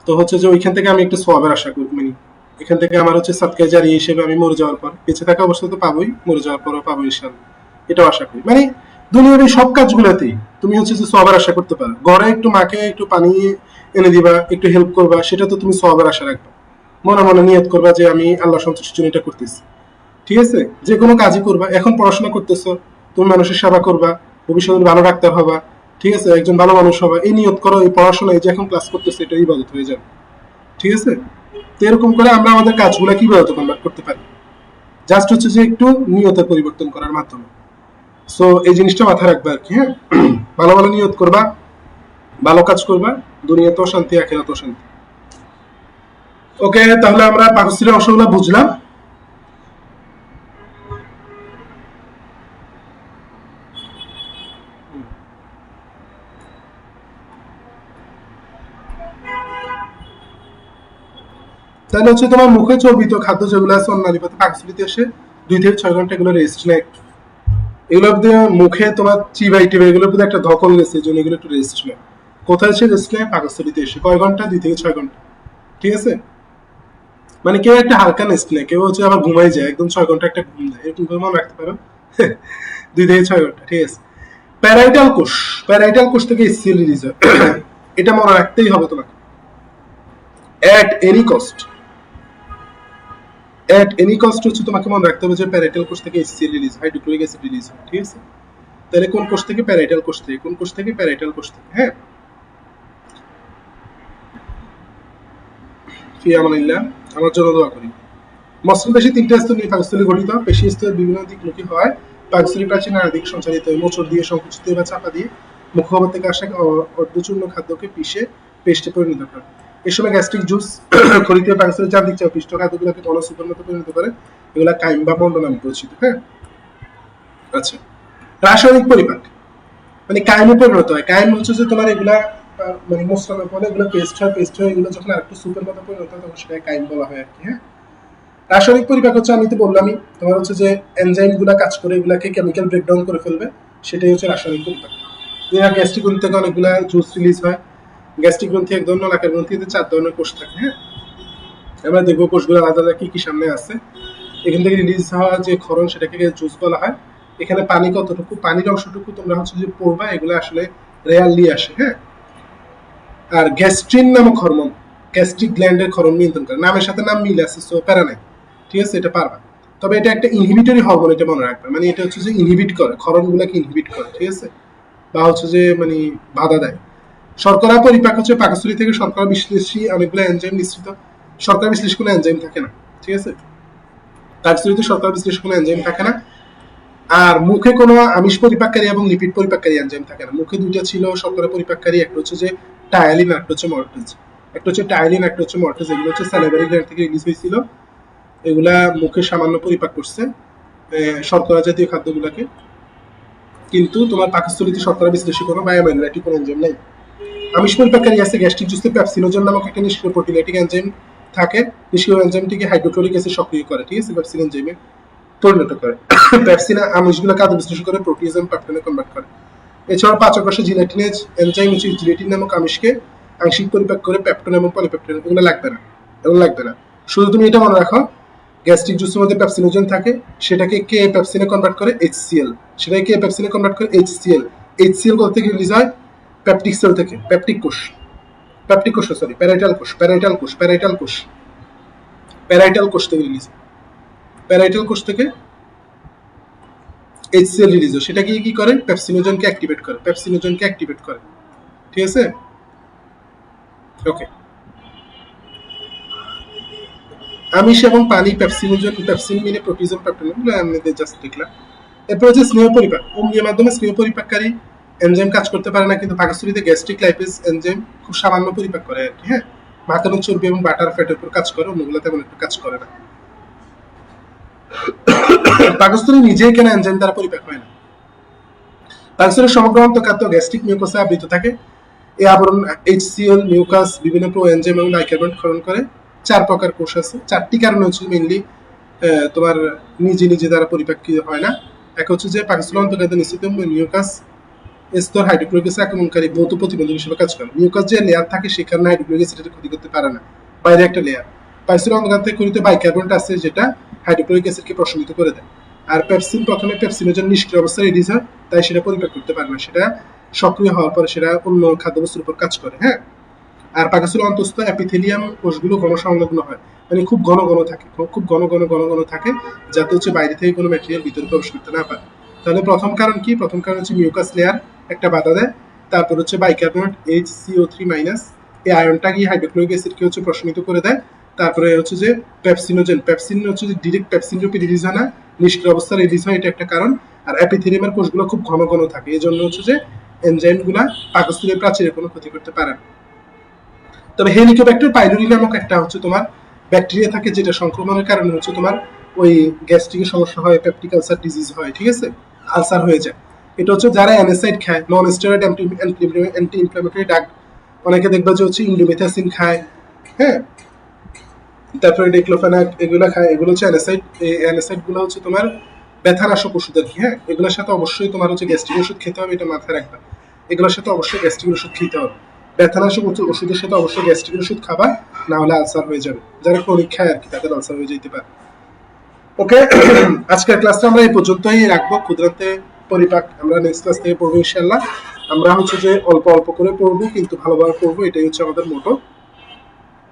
তো হচ্ছে যে ওইখান থেকে আমি একটু সওয়াবের আশা করি, মানে এখান থেকে আমার হচ্ছে সাদকায়ে জারিয়া হিসেবে আমি মরে যাওয়ার পর, বেঁচে থাকা অবস্থা তো পাবোই, মরে যাওয়ার পরও পাবো ইনশাআল্লাহ, এটাও আশা করি। মানে দুনিয়ার এই সব কাজগুলোতেই তুমি হচ্ছে যে সওয়াবের আশা করতে পারো। ঘরে একটু মাকে একটু পানি এনে দিবা, একটু হেল্প করবা, সেটা তো তুমি সওয়াবের আশা রাখবা। মনে মনে নিয়ত করবা যে আমি আল্লাহ সন্তুষ্টির জন্য এটা করতেছি। ঠিক আছে, যে কোনো কাজই করবা, এখন পড়াশোনা করতেছো, তুমি মানুষের সেবা করবা, ভবিষ্যতে ভালো ডাক্তার হবা, ঠিক আছে, একজন ভালো মানুষ হবা, এই নিয়ত করো। এই পড়াশোনা, এই যে এখন ক্লাস করতেছে, এটা ইবাদত হয়ে যাবে। ঠিক আছে, তো এরকম করে আমরা আমাদের কাজগুলো কি ইবাদতে কনভার্ট করতে পারি, জাস্ট হচ্ছে যে একটু নিয়তের পরিবর্তন করার মাধ্যমে। সো এই জিনিসটা মাথায় রাখবে আর কি, হ্যাঁ। ভালো ভালো নিয়ত করবা, ভালো কাজ করবা, দুনিয়াতেও শান্তি, আখিরাতেও শান্তি। ওকে, তাহলে আমরা পাকস্থলীর অংশগুলো বুঝলাম। তাহলে হচ্ছে তোমার মুখে চর্বিত খাদ্য যেগুলো আছে অন্নালীপথে পাকস্থলীতে এসে 2 থেকে 6 ঘন্টা এগুলো রেস্ট নেয়। এগুলোর মুখে তোমার চিবাই টিবাই এগুলোর প্রতি একটা ধকল গেছে, এই জন্য এগুলো একটু রেস্ট নেয়। কোথায় সে রেস্ট নেয়? পাকস্থলীতে এসে। কয় ঘন্টা? 2 থেকে 6 ঘন্টা। ঠিক আছে, মানে কেউ একটা হালকা রেস্ট নেয়, কেউ হচ্ছে আবার ঘুমাই যায়, একদম 6 ঘন্টা একটা ঘুম দেয়, এরকম করে মনে রাখতে পারো। 2 থেকে 6 ঘন্টা, ঠিক আছে। প্যারাইটাল কোষ, প্যারাইটাল কোষ থেকে এসসিএল রিলিজ হয়। এটা মনে রাখতেই হবে তোমাকে। At any cost, at any cost হচ্ছে তোমাকে মনে রাখতে হবে যে প্যারাইটাল কোষ থেকে SCL release, hydrochloric acid release হয়। ঠিক আছে, তাহলে কোন কোষ থেকে? প্যারাইটাল কোষ থেকে। কোন কোষ থেকে? প্যারাইটাল কোষ থেকে। হ্যাঁ, ফি আমানিল্লাহ, আমার জন্য দোয়া করি। মসৃণ পেশি 3টে স্তর নিয়ে পাকস্থলী গঠিত। পেশি স্তর বিভিন্ন দিকমুখী হয়। পাকস্থলী প্রাচীর নানা দিক সঞ্চালিত হয়। মোচড় দিয়ে, সংকুচিত বা চাপা দিয়ে মুখগহ্বর থেকে আসা অর্ধচূর্ণ খাদ্যকে পিষে পেস্টে পরিণত করে। এই সময় গ্যাস্ট্রিক জুস খরিত পাকস্থলীর চারদিক চাপ পিষ্ট খাদ্যগুলোকে ঘন সুপের মতো পরিণত করে। এগুলা কাইম বা মন্ড নামে পরিচিত। হ্যাঁ, আচ্ছা। রাসায়নিক পরিপাক মানে কাইমে পরিণত হয়। কাইম হচ্ছে যে তোমার এগুলা মানে মোচড়ানোর পরে এগুলো পেস্ট হয়, পেস্ট হয়ে এগুলো যখন আরেকটু সুপের মতো পরিণত হয় তখন সেটাকে কাইম বলা হয় আর কি। হ্যাঁ, রাসায়নিক পরিপাক হচ্ছে, আমি তো বললামই, তোমার হচ্ছে যে এনজাইম গুলা কাজ করে এগুলাকে কেমিক্যাল ব্রেকডাউন করে ফেলবে, সেটাই হচ্ছে রাসায়নিক পরিপাক। গ্যাস্ট্রিক গ্রন্থি থেকে অনেকগুলা জুস রিলিজ হয়। গ্যাস্ট্রিক গ্রন্থি এক ধরনের, নলাকার গ্রন্থিতে 4 ধরনের কোষ থাকে। হ্যাঁ, আমরা দেখবো কোষগুলো আলাদা আলাদা কি কি সামনে আছে। এখান থেকে রিলিজ হওয়া যে ক্ষরণ সেটাকে জুস বলা হয়। এখানে পানি কতটুকু, পানির অংশটুকু তোমরা হচ্ছে যে পড়বা, এগুলো আসলে রেয়ারলি আসে। হ্যাঁ, আর গ্যাস্ট্রিন নামক হরমোন গ্যাস্ট্রিক গ্ল্যান্ডের ক্ষরণ নিয়ন্ত্রণ করে। নামের সাথে নাম মিল আছে, সো প্যারা নাই। ঠিক আছে, এটা পারবা। তবে এটা একটা ইনহিবিটরি হরমোন, এটা মনে রাখবে। মানে এটা হচ্ছে যে ইনহিবিট করে, ক্ষরণগুলোকে ইনহিবিট করে। ঠিক আছে, বা হচ্ছে যে মানে বাধা দেয়। শর্করা পরিপাক হচ্ছে পাকস্থলী থেকে শর্করা বিশ্লেষী অনেকগুলো এনজাইম নিঃসৃত। শর্করা বিশ্লেষী কোনো এনজাইম থাকে না। ঠিক আছে, পাকস্থলীতে শর্করা বিশ্লেষী কোনো এনজাইম থাকে না। আর মুখে কোনো আমিষ পরিপাককারী এবং লিপিড পরিপাককারী এনজাইম থাকে না। মুখে 2টা ছিল শর্করা পরিপাককারী, একটা হচ্ছে যে টায়ালিন, একটা হচ্ছে মর্টেজ। একটা হচ্ছে টায়ালিন, একটা হচ্ছে মর্টেজ। এগুলো হচ্ছে স্যালিভারি গ্ল্যান্ড থেকে রিলিজ হয়েছিল। এগুলা মুখে সামান্য পরিপাক করছে শর্করা জাতীয় খাদ্যগুলোকে। কিন্তু তোমার পাকস্থলীতে শর্করা বিশ্লেষী কোনো বায়োমাইনোলাইটিক কোনো এনজাইম নাই। আমিষ পরিপাককারী আছে গ্যাস্ট্রিক জুসে পেপসিনোজেন নামক একটা নিষ্ক্রিয় প্রোটিলাইটিক এনজাইম থাকে। নিষ্ক্রিয় এনজাইমটিকে হাইড্রোক্লোরিক অ্যাসিড সক্রিয় করে। ঠিক আছে, পেপসিন এনজাইমে পরিণত করে। পেপসিন আমিষগুলো খাদ্য বিশ্লেষণ করে প্রোটিয়াজম পেপটিনে কনভার্ট করে। এছাড়াও পাচক রসে জিলেটিনেজ এনজাইম হচ্ছে জিলেটিন নামক আমিষকে আংশিক পরিপাক করে পেপটন এবং পলিপেপটিন। এগুলো লাগবে না, এগুলো লাগবে না। শুধু তুমি এটা মনে রাখো, গ্যাস্ট্রিক জুসের মধ্যে পেপসিনোজেন থাকে, সেটাকে কে পেপসিনে কনভার্ট করে এইচসিএল, সেটাকে কে পেপসিনে কনভার্ট করে এইচসিএল। এইচসিএল কোথা থেকে রিলিজ হয়? পেপটিক সেল থেকে, পেপটিক কোষ, পেপটিক কোষ সরি প্যারাইটাল কোষ, প্যারাইটাল কোষ, প্যারাইটাল কোষ, প্যারাইটাল কোষ থেকে রিলিজ, প্যারাইটাল কোষ থেকে এইচসিএল রিলিজ হয়। সেটা কি করে? পেপসিনোজেনকে অ্যাক্টিভেট করে, পেপসিনোজেনকে অ্যাক্টিভেট করে। ঠিক আছে, ওকে। আমিষ এবং পানি পেপসিনোজেন, পেপসিন মিলে প্রোটিজম পেপটিন, এগুলো আমি জাস্ট দেখলাম। এরপর হচ্ছে স্নেহ পরিপাক। অম্লীয় মাধ্যমে স্নেহ পরিপাককারী এনজাইম কাজ করতে পারে না, কিন্তু পাকস্থলীতে গ্যাস্ট্রিক লাইপেজ এনজাইম খুব সামান্য পরিপাক করে আর কি। হ্যাঁ, মাখানো চর্বি এবং বাটার ফ্যাটের উপর কাজ করে, অন্যগুলো তেমন একটু কাজ করে না। পাকস্থলী নিজেই কেন এনজাইম দ্বারা পরিপাক হয় না। পাকস্থলীর সমগ্র অন্তঃখাদ্য গ্যাস্ট্রিক মিউকাসে আবৃত থাকে। এই আবরণ এইচসিএল, মিউকাস, বিভিন্ন প্রো এনজাইম এবং বাইকার্বনেট ক্ষরণ করে। 4 প্রকার কোষ আছে। 4টি কারণে হচ্ছে মেইনলি তোমার নিজে নিজে দ্বারা পরিপাক হয় না। এক হচ্ছে যে পাকস্থলীর অন্তর্খাদ্য নিশ্চিত মিউকাস স্তর হাইড্রোক্লোরিক অ্যাসিড আক্রমণকারী ভৌত প্রতিবন্ধক হিসেবে কাজ করে। মিউকাস যে লেয়ার থাকে সেখানে হাইড্রোক্লোরিক অ্যাসিডের ক্ষতি করতে পারে না, বাইরে একটা লেয়ার। পাকস্থলীর অন্তর্খাদ্য ক্ষরিত বাইকার্বনেট আছে যেটা হাইড্রোক্লোরিক অ্যাসিডকে প্রশমিত করে দেয়। আর পেপসিন প্রথমে পেপসিনোজেন নিষ্ক্রিয় অবস্থায় রিলিজ হয়, তাই সেটা পরিপাক করতে পারে না। সেটা সক্রিয় হওয়ার পরে সেটা অন্য খাদ্যবস্তুর উপর কাজ করে। হ্যাঁ, আর পাকস্থলীর অন্তঃস্থ এপিথেলিয়াম কোষগুলো ঘন সংলগ্ন হয়, মানে খুব ঘন ঘন থাকে, খুব ঘন ঘন ঘন ঘন থাকে, যাতে হচ্ছে বাইরে থেকে কোনো ম্যাটেরিয়াল ভিতরে প্রবেশ করতে না পারে। তাহলে প্রথম কারণ কি? প্রথম কারণ হচ্ছে মিউকাস লেয়ার একটা বাধা দেয়। তারপর হচ্ছে বাইকার্বনেট HCO3- এই আয়নটা গিয়ে হাইড্রোক্লোরিক অ্যাসিডকে হচ্ছে প্রশমিত করে দেয়। তারপরে হচ্ছে যে পেপসিনোজেন, পেপসিন হচ্ছে যে ডিরেক্ট পেপসিন রূপে রিলিজ হয় না, নিষ্ক্রিয় অবস্থায় রিলিজ হয়, এটা একটা কারণ। আর এপিথেলিয়ামের কোষগুলো খুব ঘন ঘন থাকে, এই জন্য হচ্ছে যে এনজাইমগুলা পাকস্থলীর প্রাচীরে কোনো ক্ষতি করতে পারে না। তবে হেলিকোব্যাক্টার পাইলোরি নামক একটা হচ্ছে তোমার ব্যাকটেরিয়া থাকে যেটা সংক্রমণের কারণে হচ্ছে তোমার ওই গ্যাস্ট্রিকের সমস্যা হয়, পেপটিক আলসার ডিজিজ হয়, ঠিক আছে, আলসার হয়ে যায়। এটা হচ্ছে যারা অ্যানেসাইড খায়, নন স্টেরয়েড অ্যান্টি ইনফ্লামেটরি ড্রাগ, অনেকে দেখবা যে হচ্ছে ইন্ডোমেথাসিন খায়, হ্যাঁ, তারপরে ডিক্লোফেনাক এগুলো খায়, এগুলো হচ্ছে অ্যানেসাইড। এই অ্যানেসাইড গুলো হচ্ছে তোমার ব্যথানাশক ওষুধ আর কি, হ্যাঁ, এগুলোর সাথে অবশ্যই তোমার হচ্ছে গ্যাস্ট্রিক ওষুধ খেতে হবে, এটা মাথায় রাখবা। এগুলোর সাথে অবশ্যই গ্যাস্ট্রিক ওষুধ খেতে হবে, ব্যথানাশক ওষুধের সাথে অবশ্যই গ্যাস্ট্রিক ওষুধ খাবা, না হলে আলসার হয়ে যাবে। যারা ক্রনিক খায় আর কি তাদের আলসার হয়ে যেতে পারে। ওকে, আজকের ক্লাসটা আমরা এই পর্যন্তই রাখবো। ক্ষুদ্রান্তে পরিপাক আমরা নেক্সট ক্লাস থেকে পড়বো ইনশাল্লাহ। আমরা হচ্ছে যে অল্প অল্প করে পড়বো, কিন্তু ভালোভাবে পড়বো, এটাই হচ্ছে আমাদের মোটো।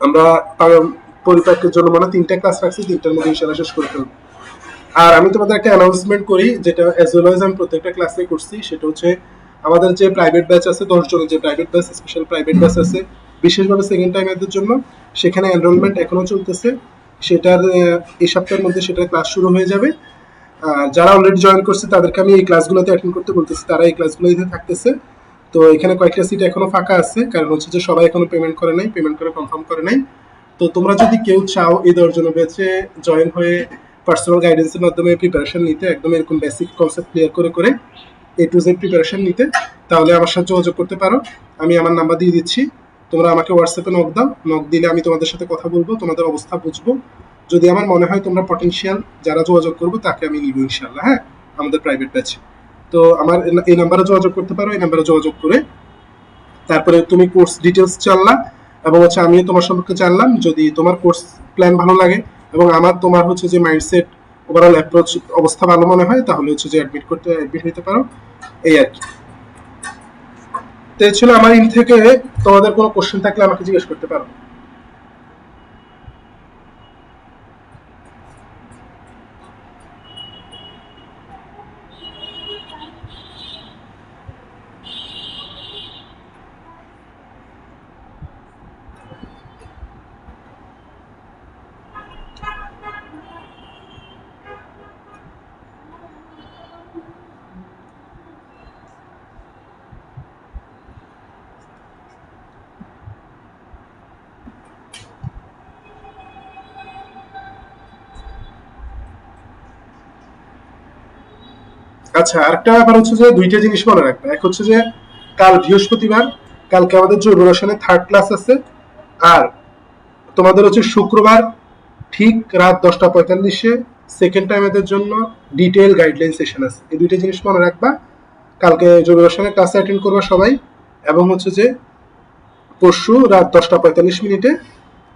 আমরা পরিপাকের জন্য মানে 3টা ক্লাস রাখছি, 3টার মধ্যে ইনশাল্লাহ শেষ করতে হবে। আর আমি তোমাদের একটা অ্যানাউন্সমেন্ট করি, যেটা অ্যাজ ওয়েল এজ আমি প্রত্যেকটা ক্লাসে করছি, সেটা হচ্ছে আমাদের যে প্রাইভেট ব্যাচ আছে 10 জনের যে private batch, special private batch আছে বিশেষভাবে সেকেন্ড টাইমের জন্য, সেখানে এনরোলমেন্ট এখনো চলতেছে। সেটার এই সপ্তাহের মধ্যে সেটার ক্লাস শুরু হয়ে যাবে। যারা অলরেডি জয়েন করছে তাদেরকে আমি এই ক্লাসগুলোতে অ্যাটেন্ড করতে বলতেছি, তারা এই ক্লাসগুলোতে থাকতেছে। তো এখানে কয়েকটা সিট এখনো ফাঁকা আছে, কারণ হচ্ছে যে সবাই এখনো পেমেন্ট করে নাই, পেমেন্ট করে কনফার্ম করে নাই। তো তোমরা যদি কেউ চাও এই 10 জন ব্যাচে জয়েন হয়ে পার্সোনাল গাইডেন্সের মাধ্যমে প্রিপারেশন নিতে, একদম এরকম বেসিক কনসেপ্ট ক্লিয়ার করে করে A to Z প্রিপারেশন নিতে, তাহলে আমার সাথে যোগাযোগ করতে পারো। আমি আমার নাম্বার দিয়ে দিচ্ছি, তোমরা আমাকে হোয়াটসঅ্যাপে নক দাও, নক দিলে আমি তোমাদের সাথে কথা বলবো, তোমাদের অবস্থা বুঝবো। যদি আমার মনে হয় তোমরা পটেনশিয়াল, যারা যোগাযোগ করবো তাকে আমি নিব ইনশাল্লাহ, হ্যাঁ, আমাদের প্রাইভেট ব্যাচে। তো আমার এই নাম্বারে যোগাযোগ করতে পারো, এই নাম্বারে যোগাযোগ করে তারপরে তুমি কোর্স ডিটেলস জানলা, এবং হচ্ছে আমিও তোমার সম্পর্কে জানলাম। যদি তোমার কোর্স প্ল্যান ভালো লাগে এবং আমার তোমার হচ্ছে যে মাইন্ডসেট, ওভারঅল অ্যাপ্রোচ, অবস্থা ভালো মনে হয়, তাহলে হচ্ছে যে অ্যাডমিট হতে পারো, এই আর কি। তো এই ছিল আমার ইন থেকে। তোমাদের কোনো কোশ্চেন থাকলে আমাকে জিজ্ঞেস করতে পারো। আচ্ছা, আরেকটা ব্যাপার হচ্ছে যে 2টা জিনিস মনে রাখবে। এক হচ্ছে যে কাল বৃহস্পতিবার, কালকে আমাদের জৈব রসায়নের 3rd ক্লাস আছে। আর তোমাদের হচ্ছে শুক্রবার ঠিক রাত 10:45-এ সেকেন্ড টাইমের জন্য ডিটেইল গাইডলাইন সেশন আছে। এই 2টা জিনিস মনে রাখবা। কালকে জৈব রসায়নের ক্লাসে অ্যাটেন্ড করবা সবাই, এবং হচ্ছে যে পরশু রাত 10:45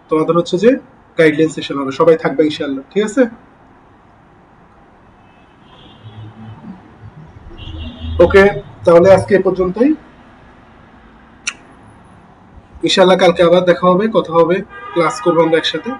তোমাদের হচ্ছে যে গাইডলাইন সেশন হবে, সবাই থাকবে ইনশাআল্লাহ, ঠিক আছে? ওকে, তাহলে আজকে এ পর্যন্তই। ইনশাআল্লাহ কালকে আবার দেখা হবে, কথা হবে, ক্লাস করবো আমরা একসাথে।